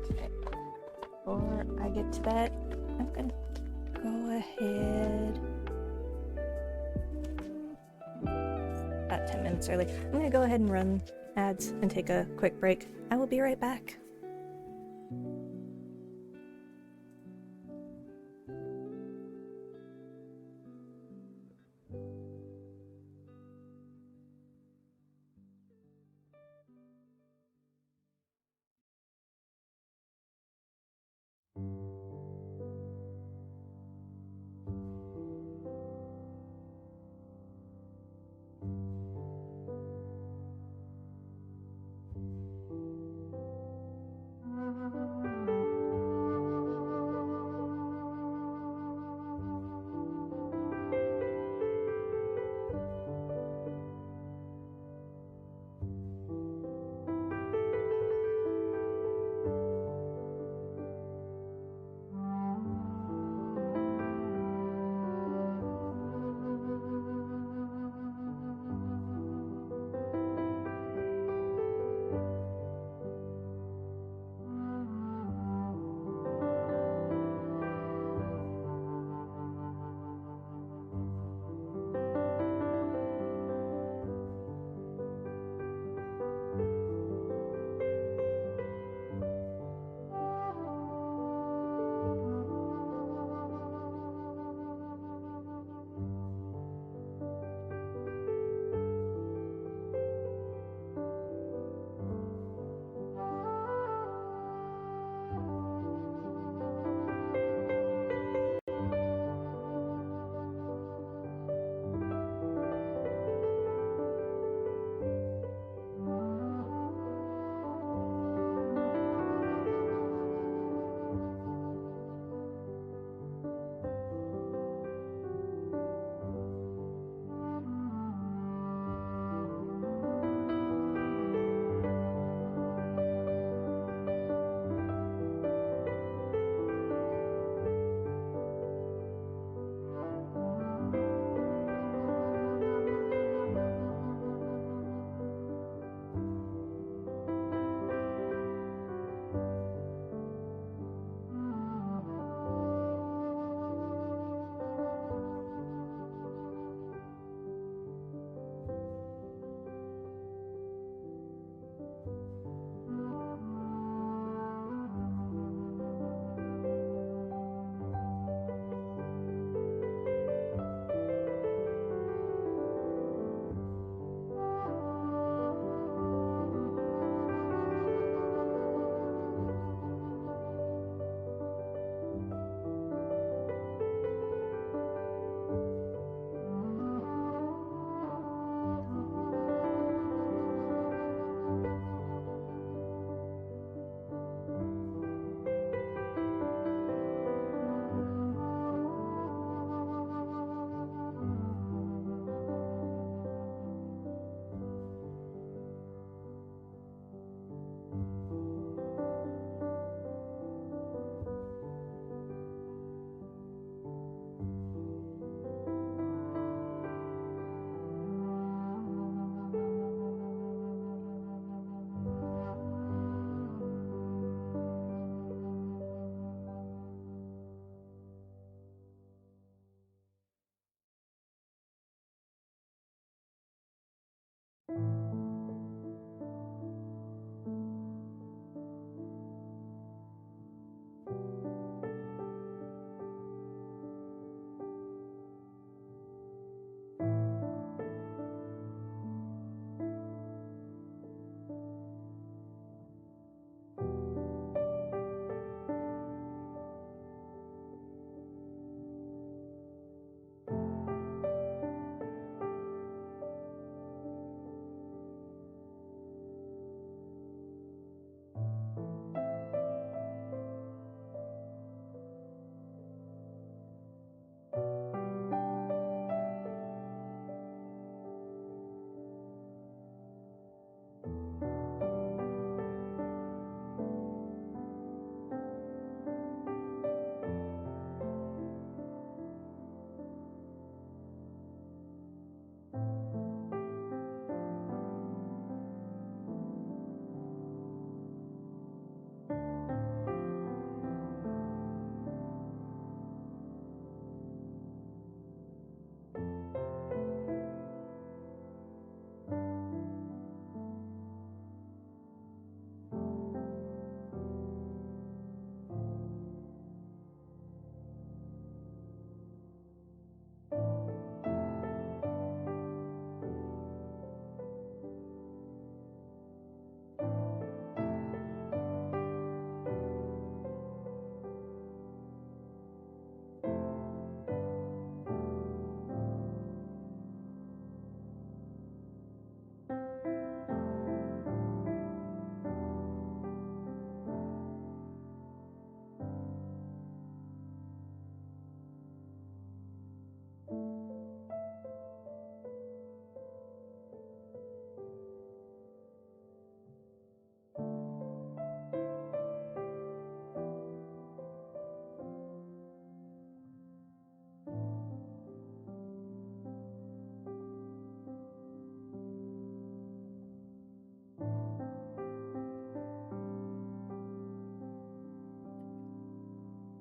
Okay. Before I get to that, I'm gonna go ahead. About 10 minutes early. I'm gonna go ahead and run ads and take a quick break. I will be right back.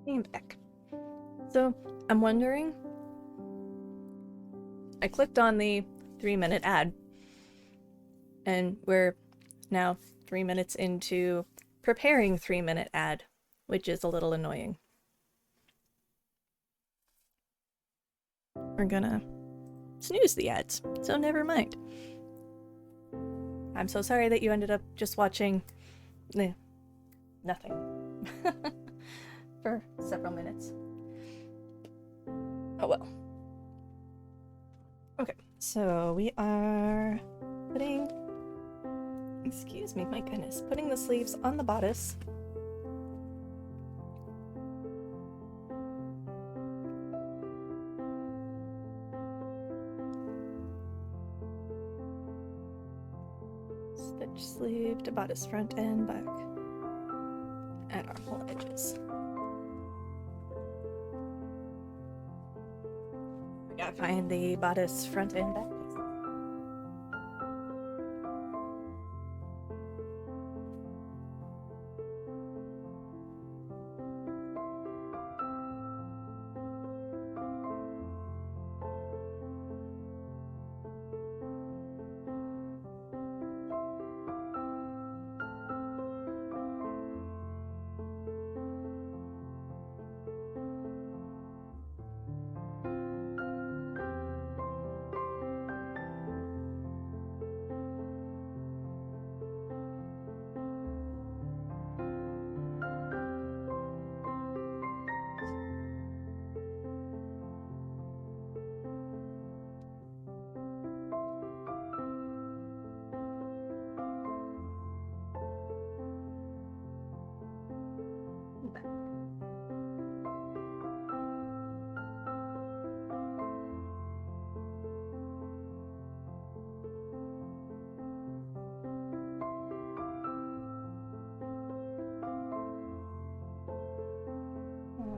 I'm back. So, I'm wondering. I clicked on the 3-minute ad, and we're now 3 minutes into preparing 3-minute ad, which is a little annoying. We're gonna snooze the ads, so never mind. I'm so sorry that you ended up just watching nothing for several minutes. Oh well. Okay, so we are putting, excuse me, my goodness, putting the sleeves on the bodice. Stitch sleeve to bodice front and back. And armhole edges. We gotta find the bodice front and back.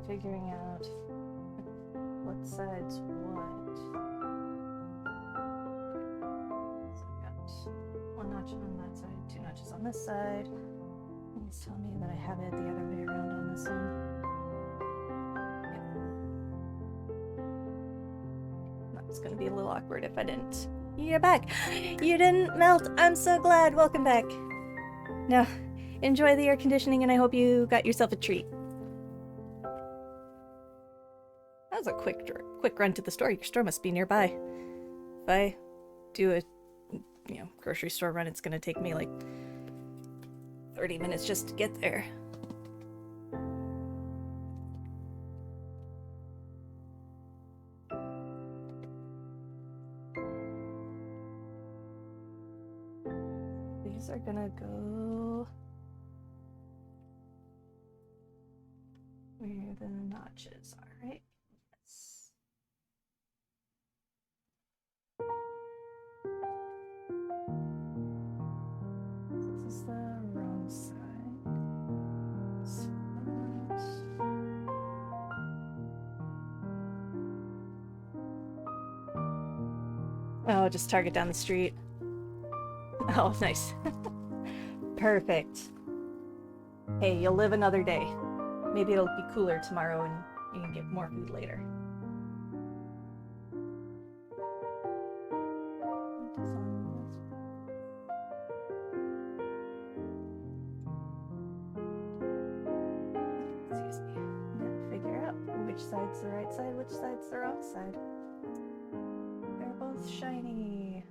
Figuring out what side's what. So I've got one notch on that side, 2 notches on this side. It's telling me that I have it the other way around on this one. Yep. That's gonna be a little awkward if I didn't. You're back! You didn't melt! I'm so glad! Welcome back! Now, enjoy the air conditioning and I hope you got yourself a treat. That was a quick run to the store. Your store must be nearby. If I do a grocery store run, it's gonna take me like 30 minutes just to get there. These are gonna go where the notches are, right? This is the wrong side. Oh, just Target down the street. Oh, nice. Perfect. Hey, you'll live another day. Maybe it'll be cooler tomorrow and you can get more food later. Which side's the right side, which side's the wrong side. They're both shiny.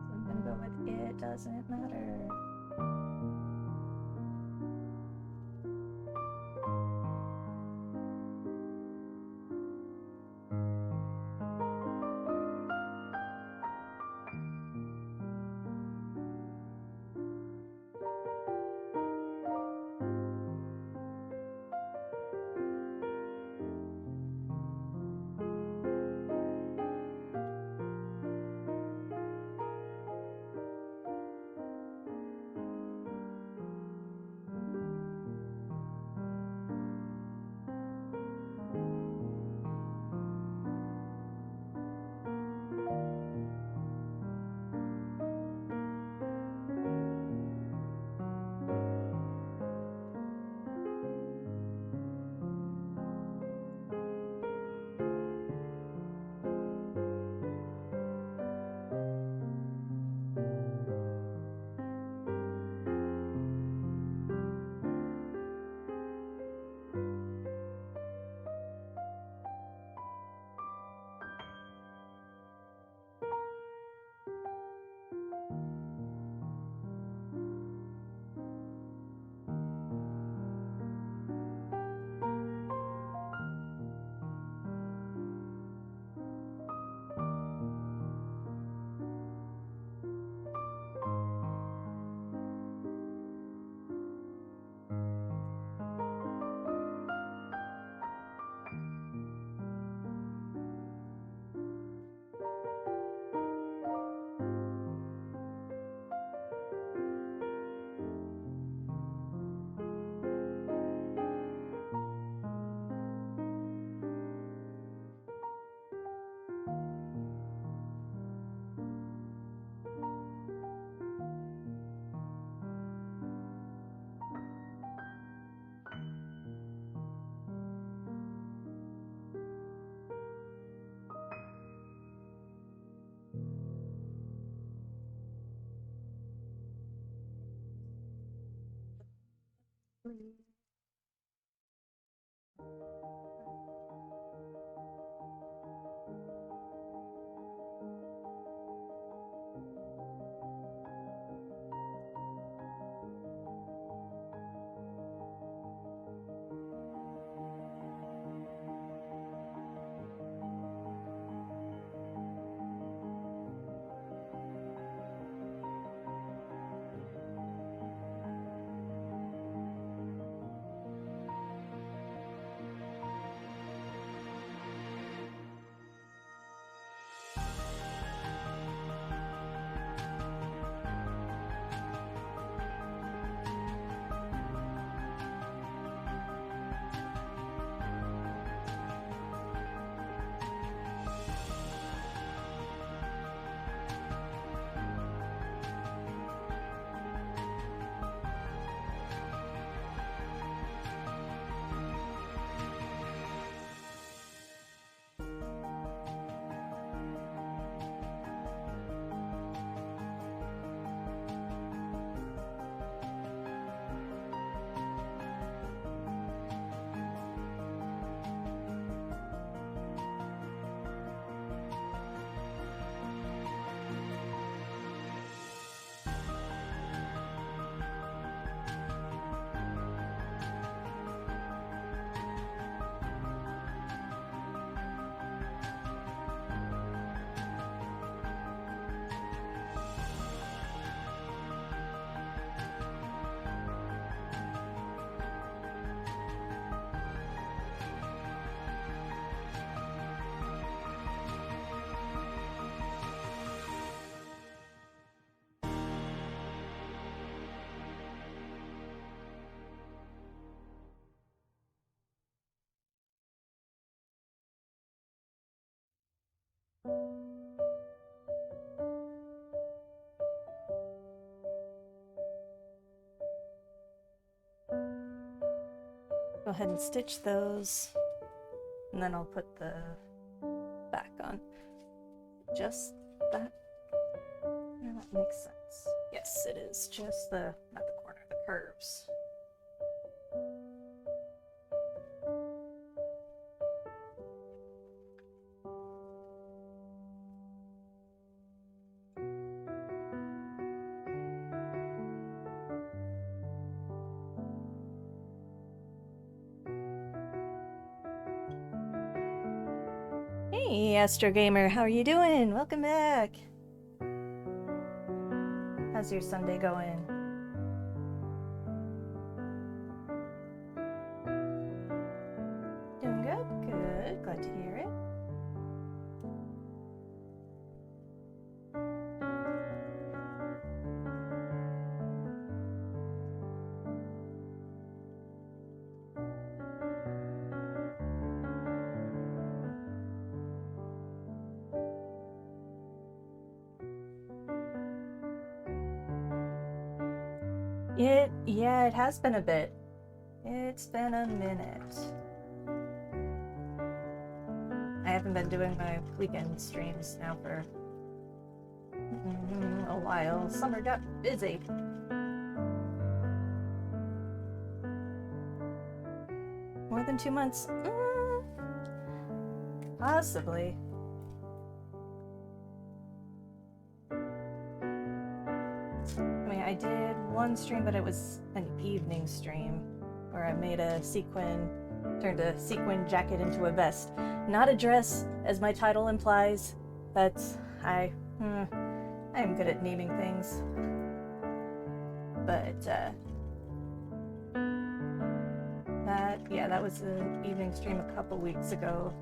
So I'm gonna go with it doesn't matter. Go ahead and stitch those, and then I'll put the back on. Just that. Yeah, that makes sense. Yes, it is. Just the, not the corner, the curves. Hey, Astro Gamer, how are you doing? Welcome back. How's your Sunday going? Doing good? Good. Glad to hear it. Yeah, it has been a bit. It's been a minute. I haven't been doing my weekend streams now for a while. Summer got busy. More than 2 months? Possibly. I mean, I did one stream, but it was an evening stream where I made a sequin, turned a sequin jacket into a vest. Not a dress, as my title implies, but I am good at naming things. But, that was an evening stream a couple weeks ago.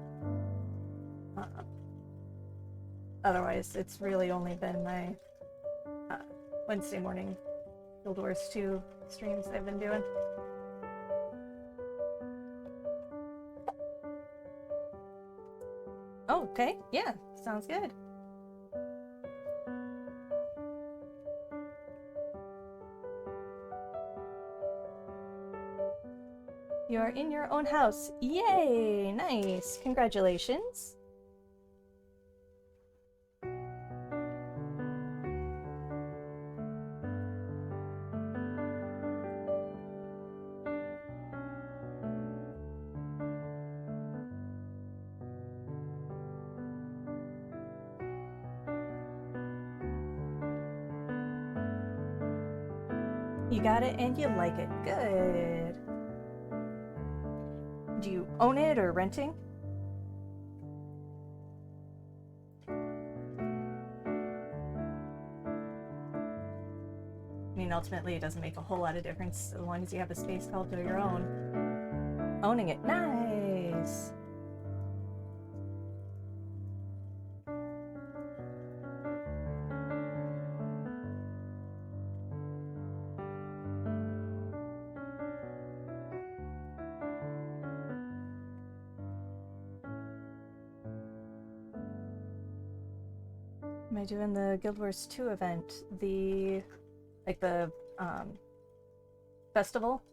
Otherwise, it's really only been my Wednesday morning Guild Wars 2 streams I've been doing. Oh, okay. Yeah, sounds good. You are in your own house. Yay! Nice. Congratulations. You got it and you like it. Good. Do you own it or renting? I mean, ultimately, it doesn't make a whole lot of difference as long as you have a space called to your own. Owning it. Nice! Am I doing the Guild Wars 2 event? The festival?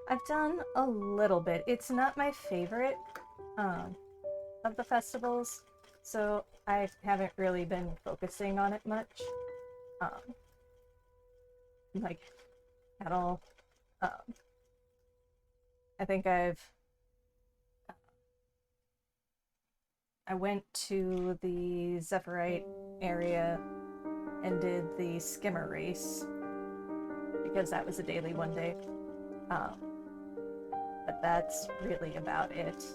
I've done a little bit. It's not my favorite of the festivals, so I haven't really been focusing on it much. Like, at all. I think I went to the Zephyrite area and did the skimmer race because that was a daily one day. But that's really about it.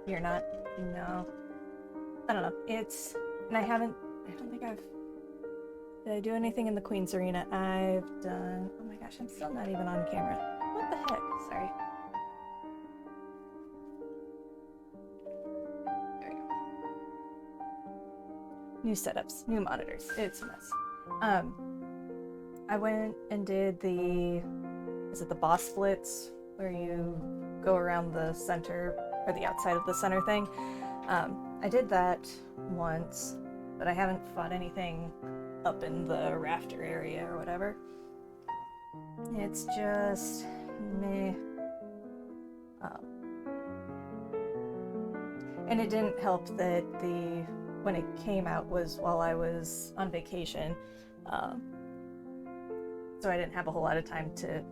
You're not? No. I don't know. And I don't think did I do anything in the Queen's Arena? I've done, oh my gosh, I'm still not even on camera. What the heck? Sorry. There we go. New setups, new monitors. It's a mess. I went and did is it the boss splits, where you go around the center, or the outside of the center thing? I did that once, but I haven't fought anything up in the rafter area or whatever. It's just meh. And it didn't help that when it came out was while I was on vacation, so I didn't have a whole lot of time to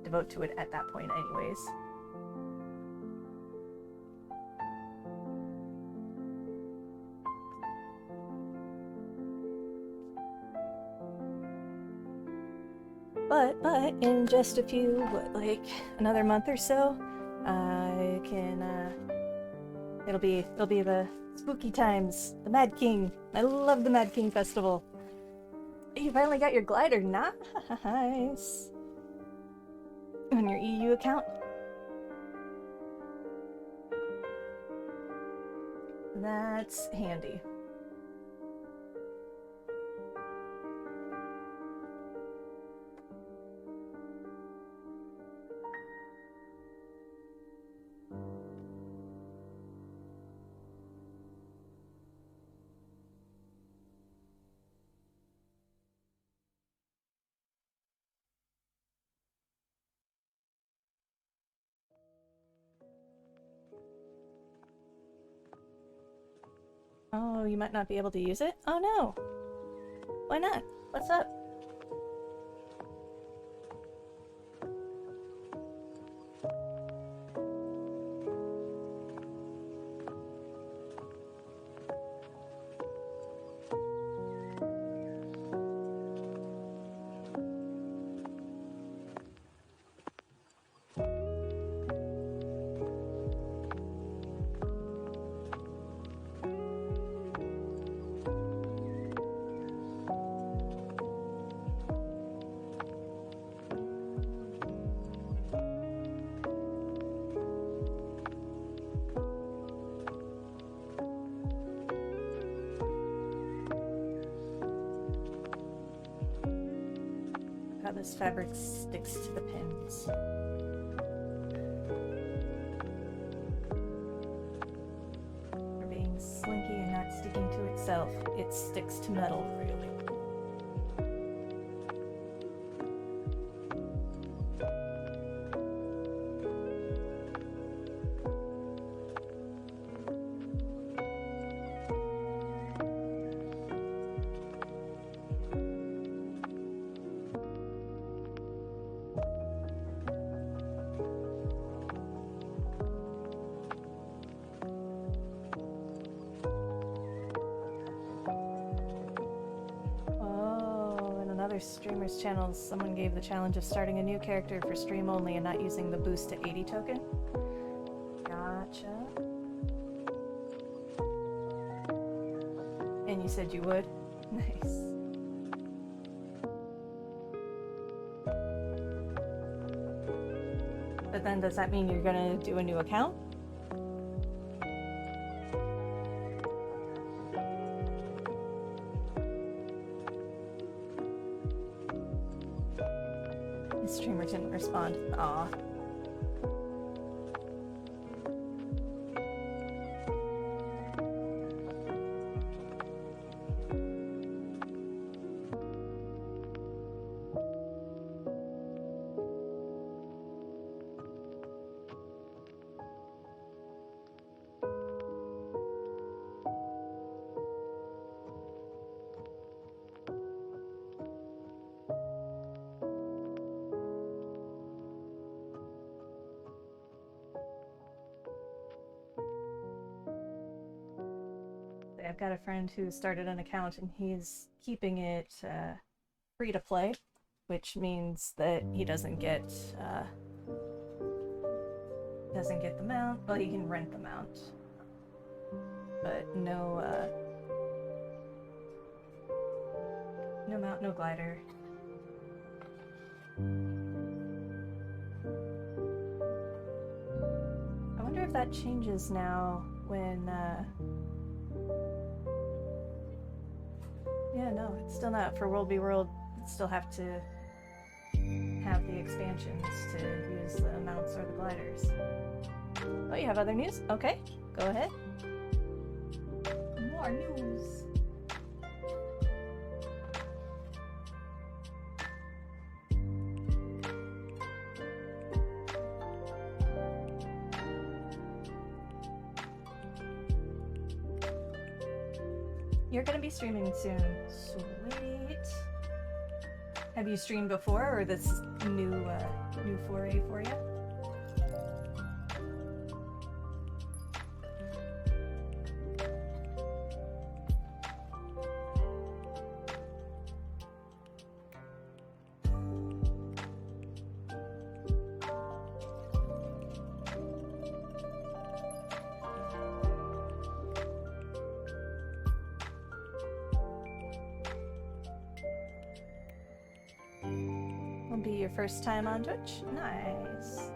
devote to it at that point anyways. But in just a few, like another month or so, I can, it'll be the spooky times, the Mad King. I love the Mad King Festival. You finally got your glider, nice. On your EU account? That's handy. Oh, you might not be able to use it? Oh no! Why not? What's up? How this fabric sticks to the pins. For being slinky and not sticking to itself, it sticks to metal really. other streamers' channels, someone gave the challenge of starting a new character for stream only and not using the boost to 80 token. Gotcha. And you said you would? Nice. But then does that mean you're gonna do a new account? The streamer didn't respond. Aw. I've got a friend who started an account and he's keeping it free to play, which means that he doesn't get the mount. Well, he can rent the mount, but no mount, no glider. I wonder if that changes now when yeah, no, it's still not. For World v. World, you still have to have the expansions to use the mounts or the gliders. Oh, you have other news? Okay, go ahead. More news. You're gonna be streaming soon. Sweet. Have you streamed before, or this new foray for you? Will be your first time on Twitch? Nice.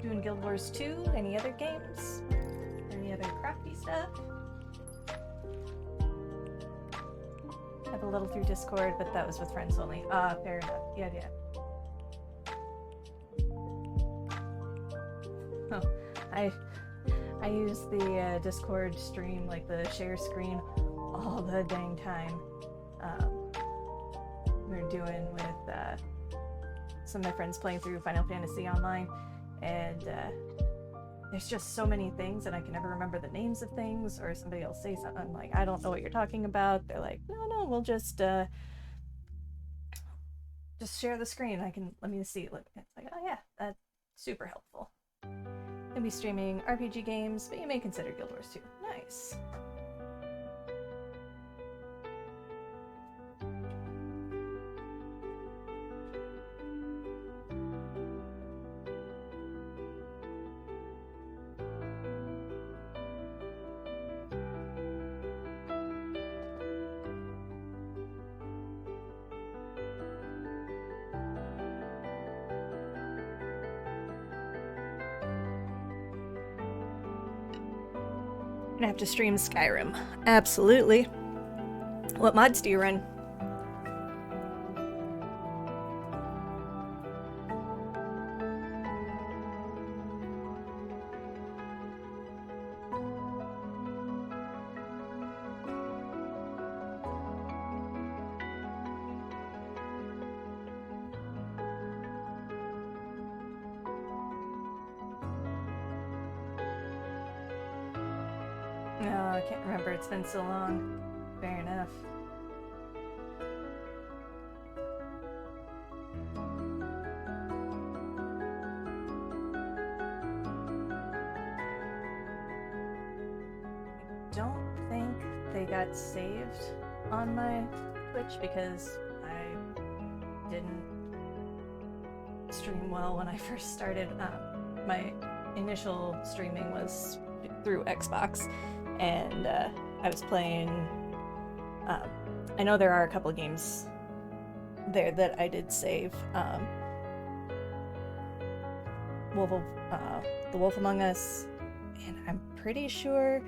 Doing Guild Wars 2? Any other games? Any other crafty stuff? Have a little through Discord, but that was with friends only. Fair enough. Yeah. Oh, I use the Discord stream, like the share screen, all the dang time. We're doing with some of my friends playing through Final Fantasy Online, and there's just so many things, and I can never remember the names of things, or somebody will say something, I'm like, I don't know what you're talking about. They're like, no, we'll just share the screen. Let me see. Look, it's like, oh yeah, that's super helpful. Gonna be streaming RPG games, but you may consider Guild Wars 2. Nice. Gonna have to stream Skyrim. Absolutely. What mods do you run? Oh, I can't remember. It's been so long. Fair enough. they got saved on my Twitch because I didn't stream well when I first started. My initial streaming was through Xbox, and I was playing. I know there are a couple of games there that I did save. The Wolf Among Us, and I'm pretty sure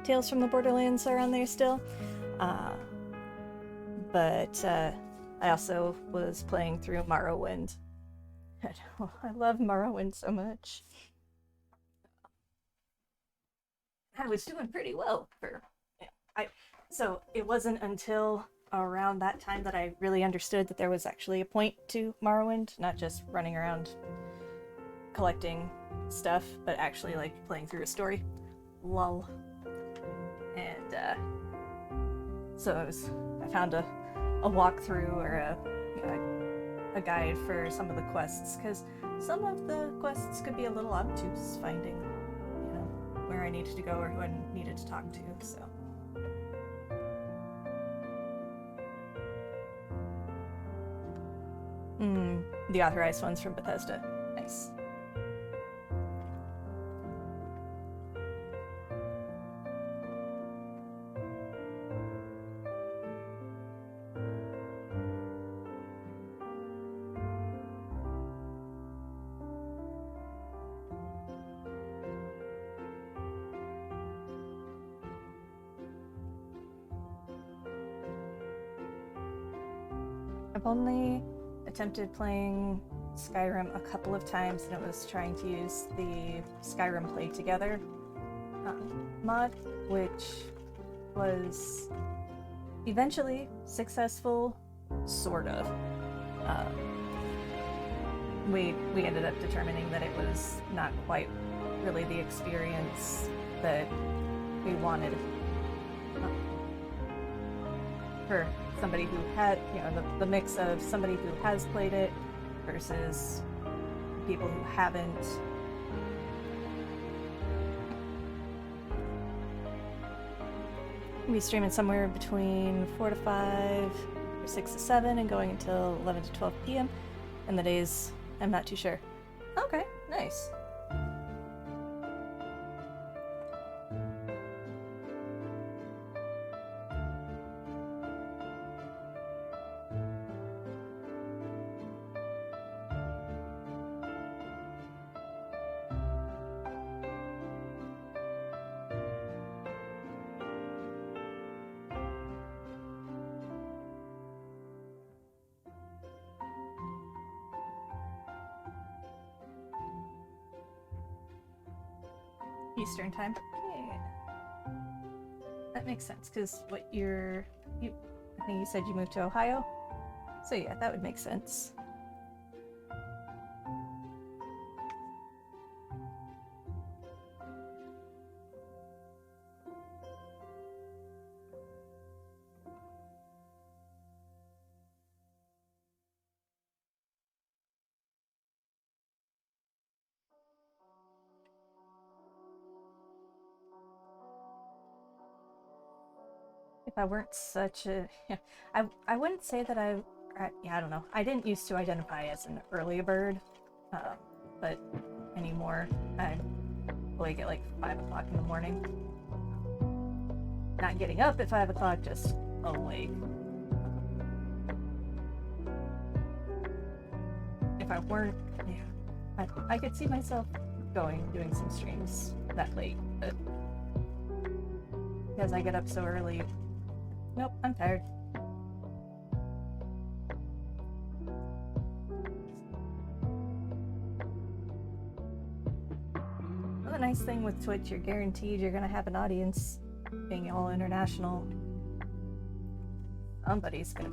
Tales from the Borderlands are on there still. But I also was playing through Morrowind. I love Morrowind so much. I was doing pretty well for so it wasn't until around that time that I really understood that there was actually a point to Morrowind, not just running around collecting stuff, but actually like playing through a story. Lol. And so I found a walkthrough or a guide for some of the quests, because some of the quests could be a little obtuse, finding where I needed to go or who I needed to talk to. So the authorized ones from Bethesda. Nice. I've only attempted playing Skyrim a couple of times, and it was trying to use the Skyrim Play Together mod, which was eventually successful, sort of. We ended up determining that it was not quite really the experience that we wanted for somebody who had, the mix of somebody who has played it versus people who haven't. We'll be streaming somewhere between 4 to 5 or 6 to 7 and going until 11 to 12 p.m. And the days, I'm not too sure. Okay, nice. Eastern time. Okay. That makes sense, because I think you said you moved to Ohio? So yeah, that would make sense. If I weren't such a, I wouldn't say that I don't know. I didn't used to identify as an early bird, but anymore I wake at like 5 o'clock in the morning. Not getting up at 5 o'clock, just awake. If I weren't, I could see myself doing some streams that late, but because I get up so early, nope, I'm tired. Well, the nice thing with Twitch, you're guaranteed you're gonna have an audience. Being all international, someone's gonna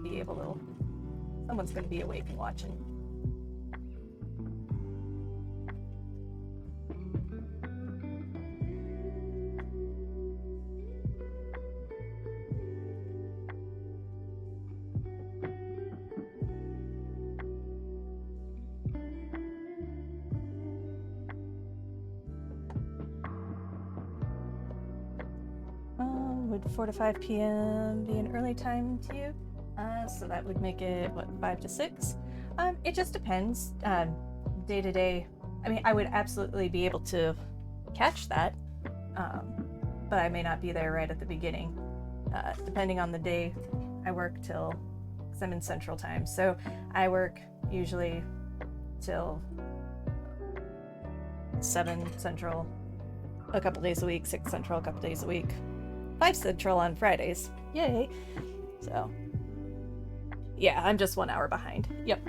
be awake and watching. would 4 to 5 p.m. be an early time to you? So that would make it, what, 5 to 6? It just depends. Day to day, I mean, I would absolutely be able to catch that, but I may not be there right at the beginning. Depending on the day, I work till, because I'm in Central Time, so I work usually till 7 Central a couple days a week, 6 Central a couple days a week, 5 Central on Fridays. Yay! So, yeah, I'm just 1 hour behind. Yep.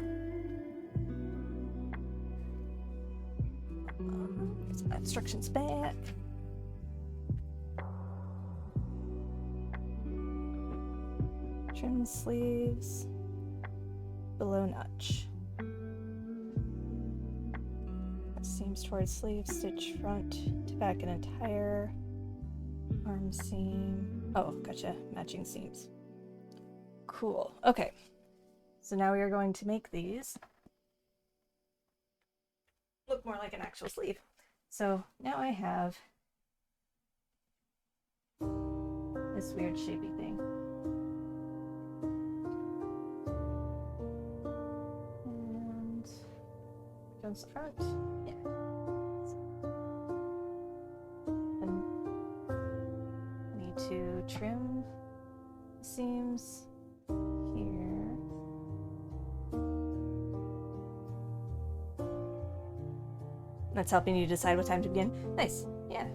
Get some instructions back. Trim sleeves below notch. Seams towards sleeve, stitch front to back an entire arm seam. Oh, gotcha. Matching seams. Cool. Okay. So now we are going to make these look more like an actual sleeve. So now I have this weird shapey thing. And goes the front. Yeah. And I need to trim the seams here. That's helping you decide what time to begin. Nice. Yeah.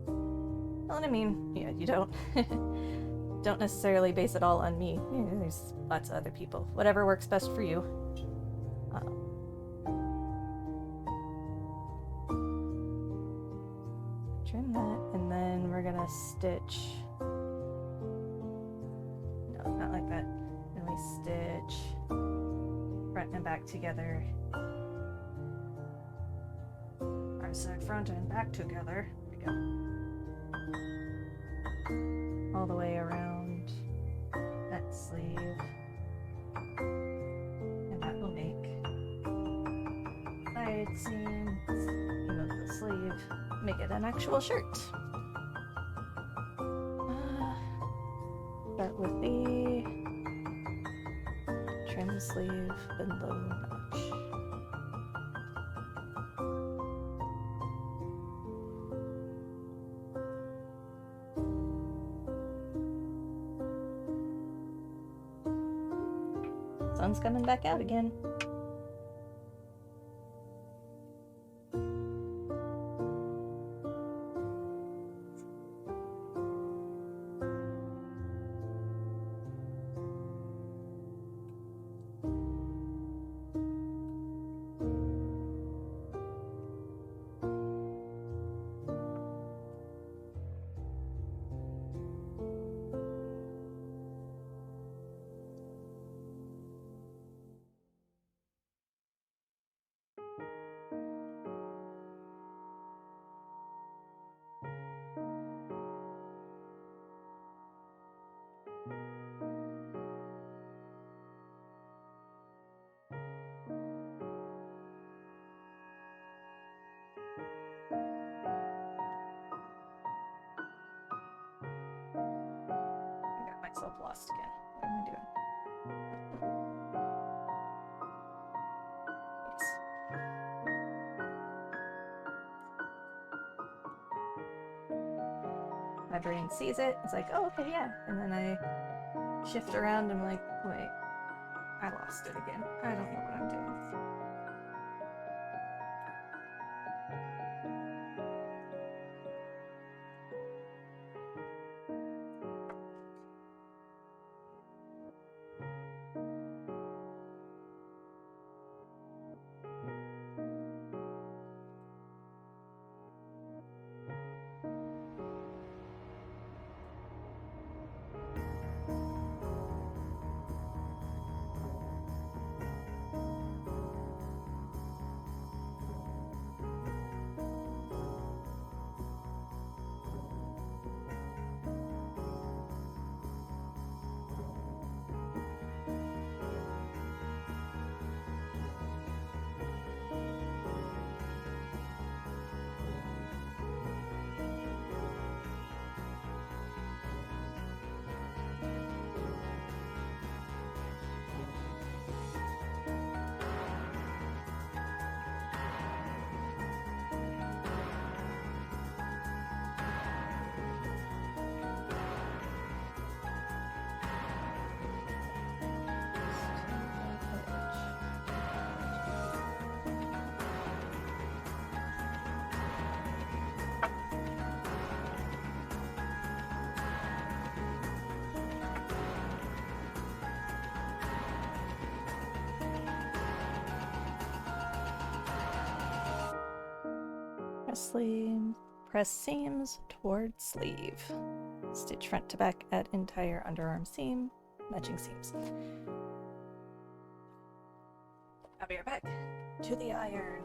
Well, I mean, yeah, you don't necessarily base it all on me. Yeah, there's lots of other people. Whatever works best for you. Trim that, and then we're gonna stitch. No, not like that. Then we stitch front and back together. Side front and back together. There we go. All the way around that sleeve. And that will make side seams, remove the sleeve, make it an actual shirt. Start with the trim sleeve below notch. Sun's coming back out again. Myself lost again. What am I doing? Yes. My brain sees it. It's like, oh, okay, yeah. And then I shift around and I'm like, wait, I lost it again. I don't know what I'm doing. Press seams toward sleeve. Stitch front to back at entire underarm seam, matching seams. I'll be right back. To the iron.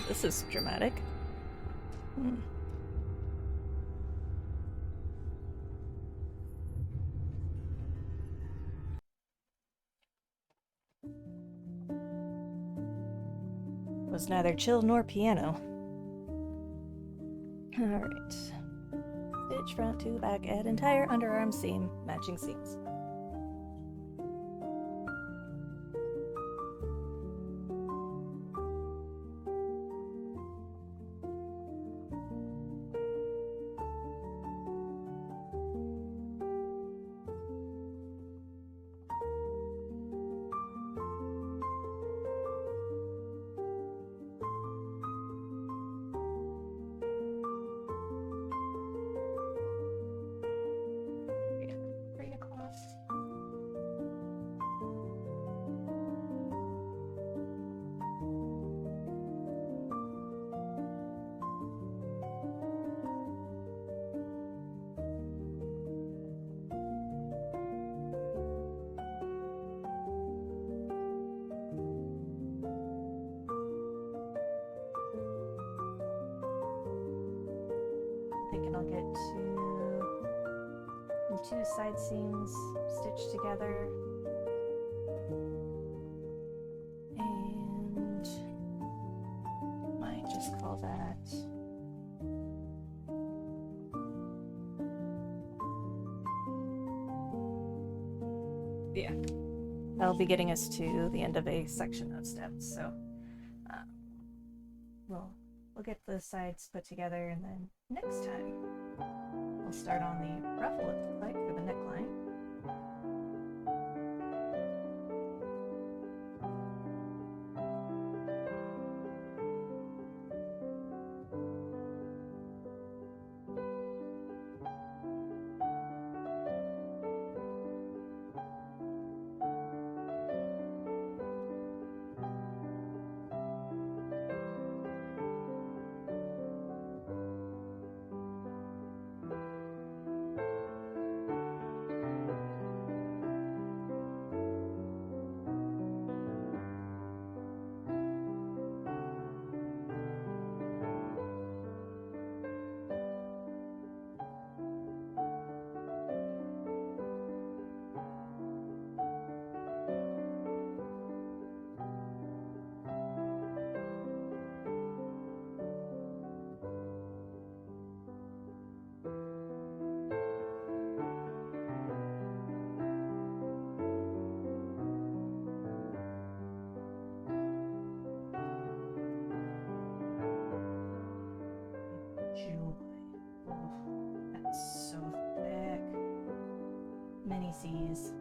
This is dramatic. Was neither chill nor piano. Alright. Stitch front to back at entire underarm seam, matching seams. Thinking I'll get two side seams stitched together, and might just call that yeah. That'll be getting us to the end of a section of steps. So we'll get the sides put together, and then next time we'll start on the ruffle, it looks like, for the neckline. Joy. Oh, that's so thick. Many C's.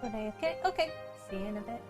But AFK? Okay. See you in a bit.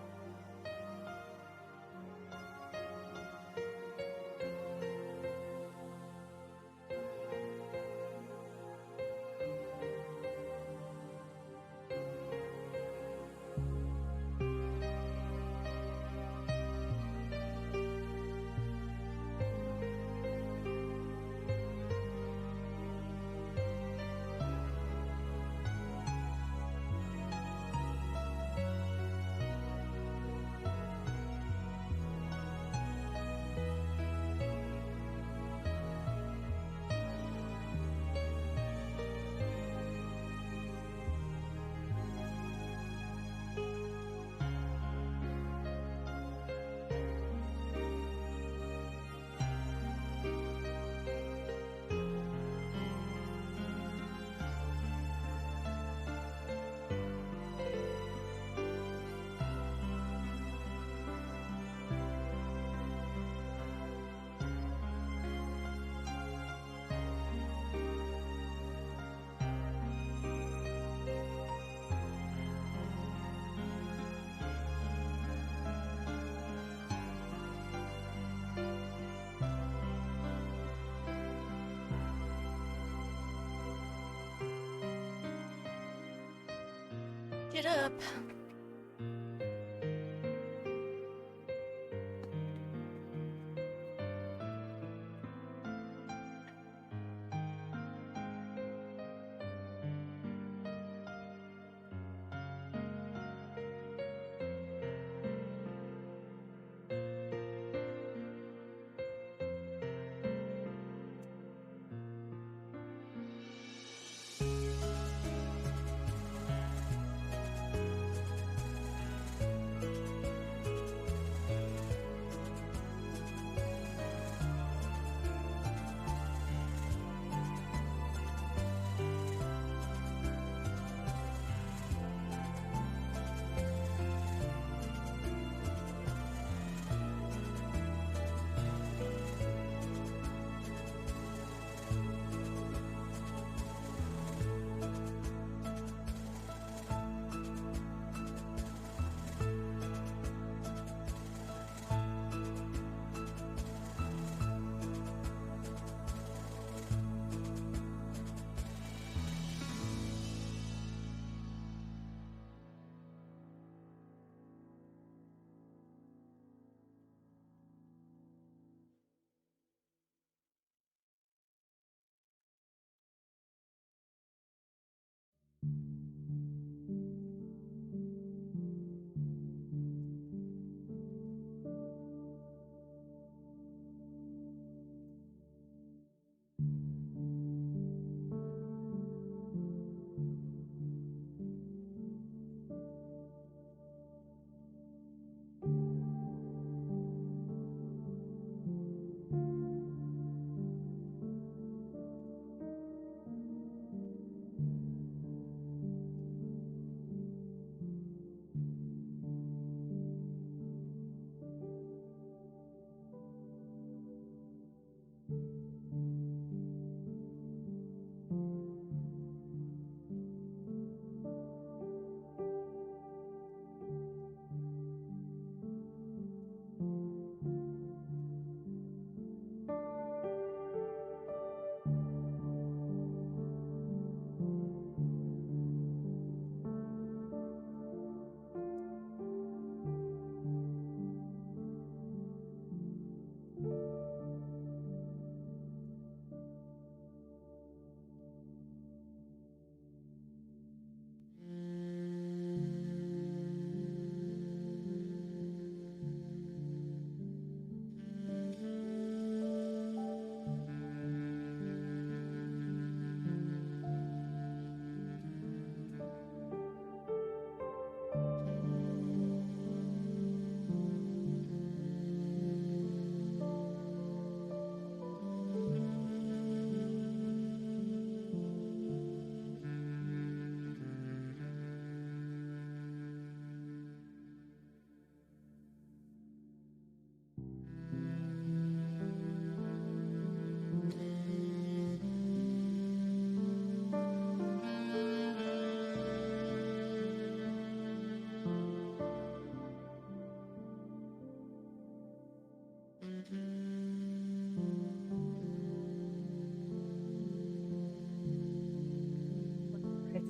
Get up.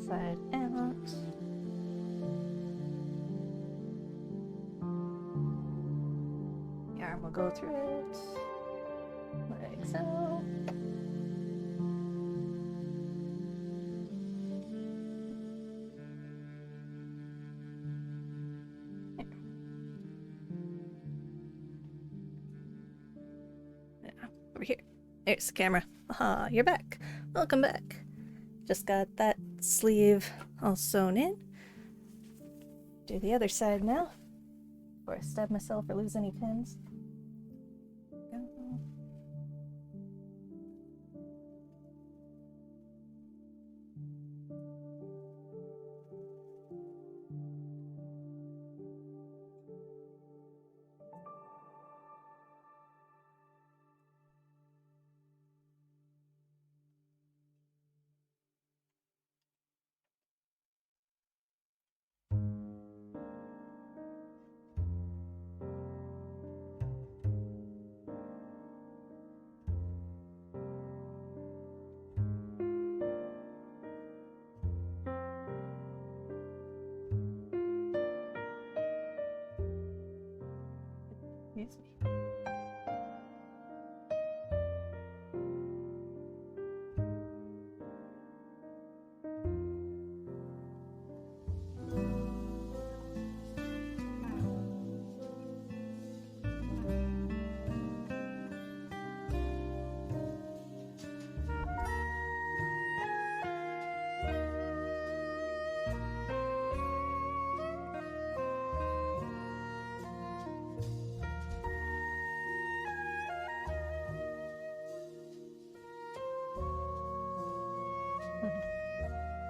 Side out. The arm will go through it. Like so. Over here. There's the camera. Aha, you're back. Welcome back. Just got that sleeve all sewn in. Do the other side now. Before I stab myself or lose any pins. Go. Excuse me.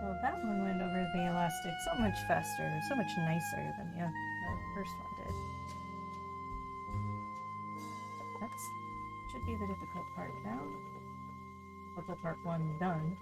Well, that one went over the elastic so much faster, so much nicer than the first one did. That should be the difficult part now. With the part one done.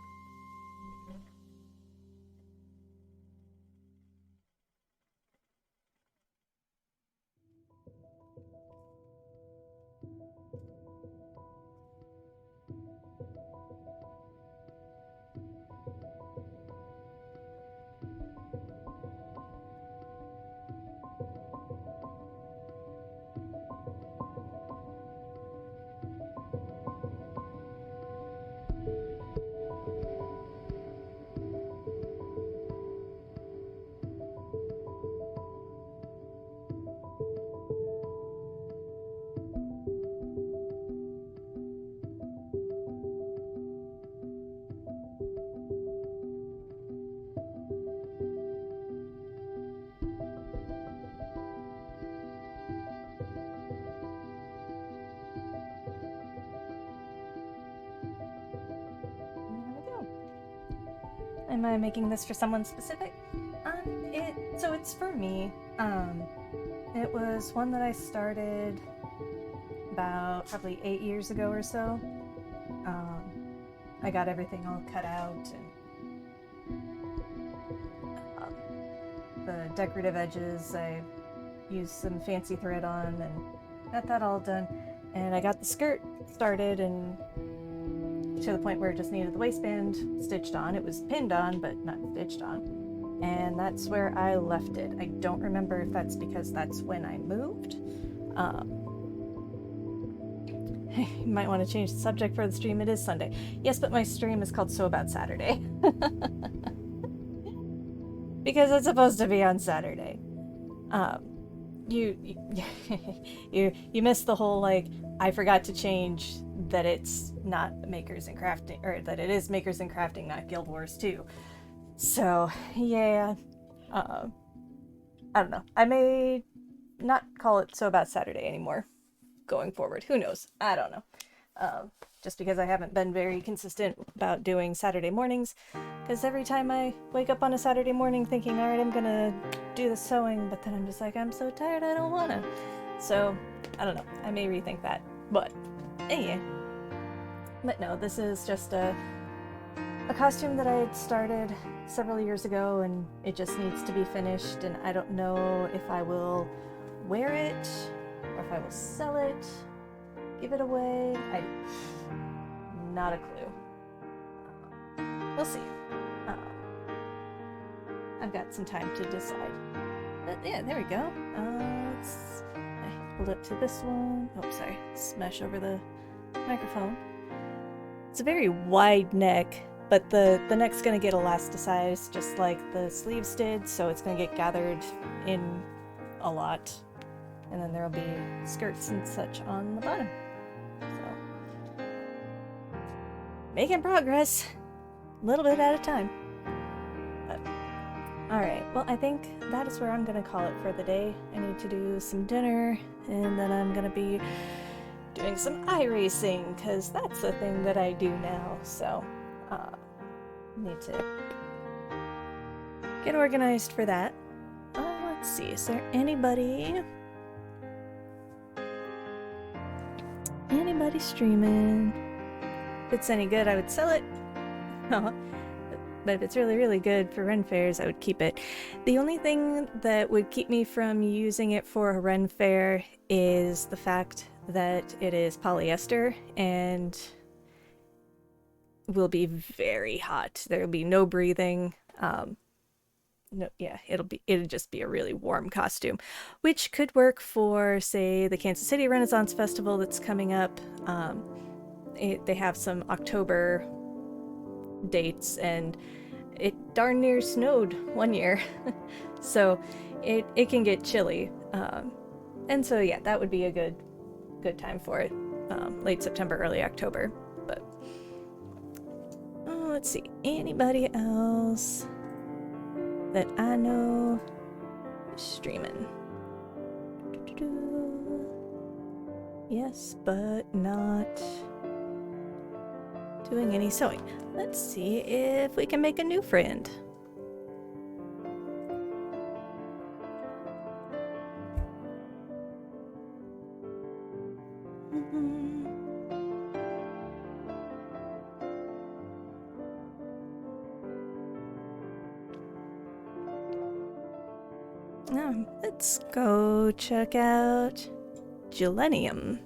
Am I making this for someone specific? So it's for me. It was one that I started about probably 8 years ago or so. I got everything all cut out and the decorative edges I used some fancy thread on and got that all done. And I got the skirt started and to the point where it just needed the waistband stitched on. It was pinned on, but not stitched on. And that's where I left it. I don't remember if that's because that's when I moved. You might want to change the subject for the stream. It is Sunday. Yes, but my stream is called So About Saturday. Because it's supposed to be on Saturday. You missed the whole, like, I forgot to change that it's not Makers and Crafting, or that it is Makers and Crafting, not Guild Wars 2. So, yeah. I don't know. I may not call it So About Saturday anymore going forward. Who knows? I don't know. Just because I haven't been very consistent about doing Saturday mornings. Because every time I wake up on a Saturday morning thinking, alright, I'm gonna do the sewing, but then I'm just like, I'm so tired, I don't wanna. So, I don't know. I may rethink that. But, yeah. But no, this is just a costume that I had started several years ago, and it just needs to be finished, and I don't know if I will wear it, or if I will sell it, give it away. Not a clue. We'll see. I've got some time to decide. But yeah, there we go. Let's hold up to this one. Oh, sorry. Smash over the microphone. It's a very wide neck, but the neck's gonna get elasticized just like the sleeves did, so it's gonna get gathered in a lot. And then there'll be skirts and such on the bottom. So, making progress. A little bit at a time. Alright, well, I think that is where I'm gonna call it for the day. I need to do some dinner, and then I'm gonna be doing some iRacing, because that's the thing that I do now, so, need to get organized for that. Let's see, is there anybody streaming? If it's any good, I would sell it. But if it's really, really good for Ren fairs, I would keep it. The only thing that would keep me from using it for a Ren fair is the fact that it is polyester and will be very hot. There'll be no breathing. No, yeah, it'll just be a really warm costume, which could work for, say, the Kansas City Renaissance Festival that's coming up. They have some October dates, and it darn near snowed one year. So it can get chilly, and so yeah, that would be a good time for it. Late September, early October. But let's see, anybody else that I know streaming? Yes, but not doing any sewing. Let's see if we can make a new friend. Now, let's go check out Gillennium.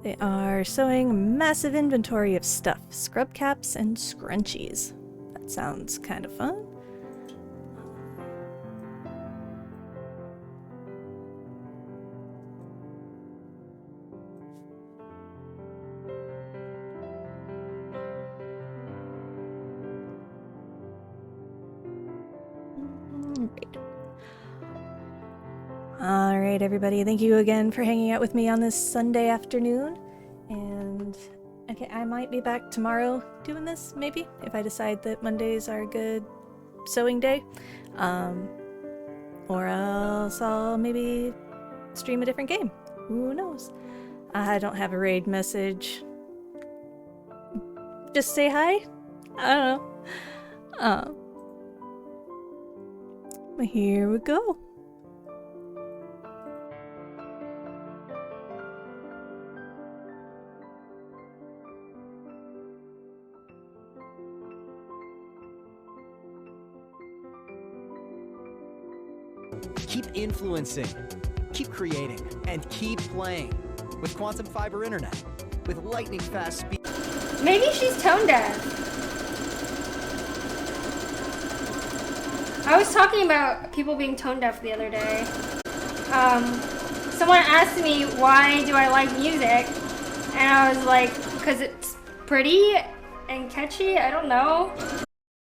They are sewing a massive inventory of stuff, scrub caps and scrunchies. That sounds kind of fun. Alright, everybody, thank you again for hanging out with me on this Sunday afternoon. And okay, I might be back tomorrow doing this, maybe, if I decide that Mondays are a good sewing day. Or else I'll maybe stream a different game. Who knows? I don't have a raid message. Just say hi? I don't know. Well, here we go. Keep influencing, keep creating, and keep playing with Quantum Fiber Internet. With lightning fast speed. Maybe she's tone deaf. I was talking about people being tone deaf the other day. Someone asked me why do I like music, and I was like, because it's pretty and catchy. I don't know.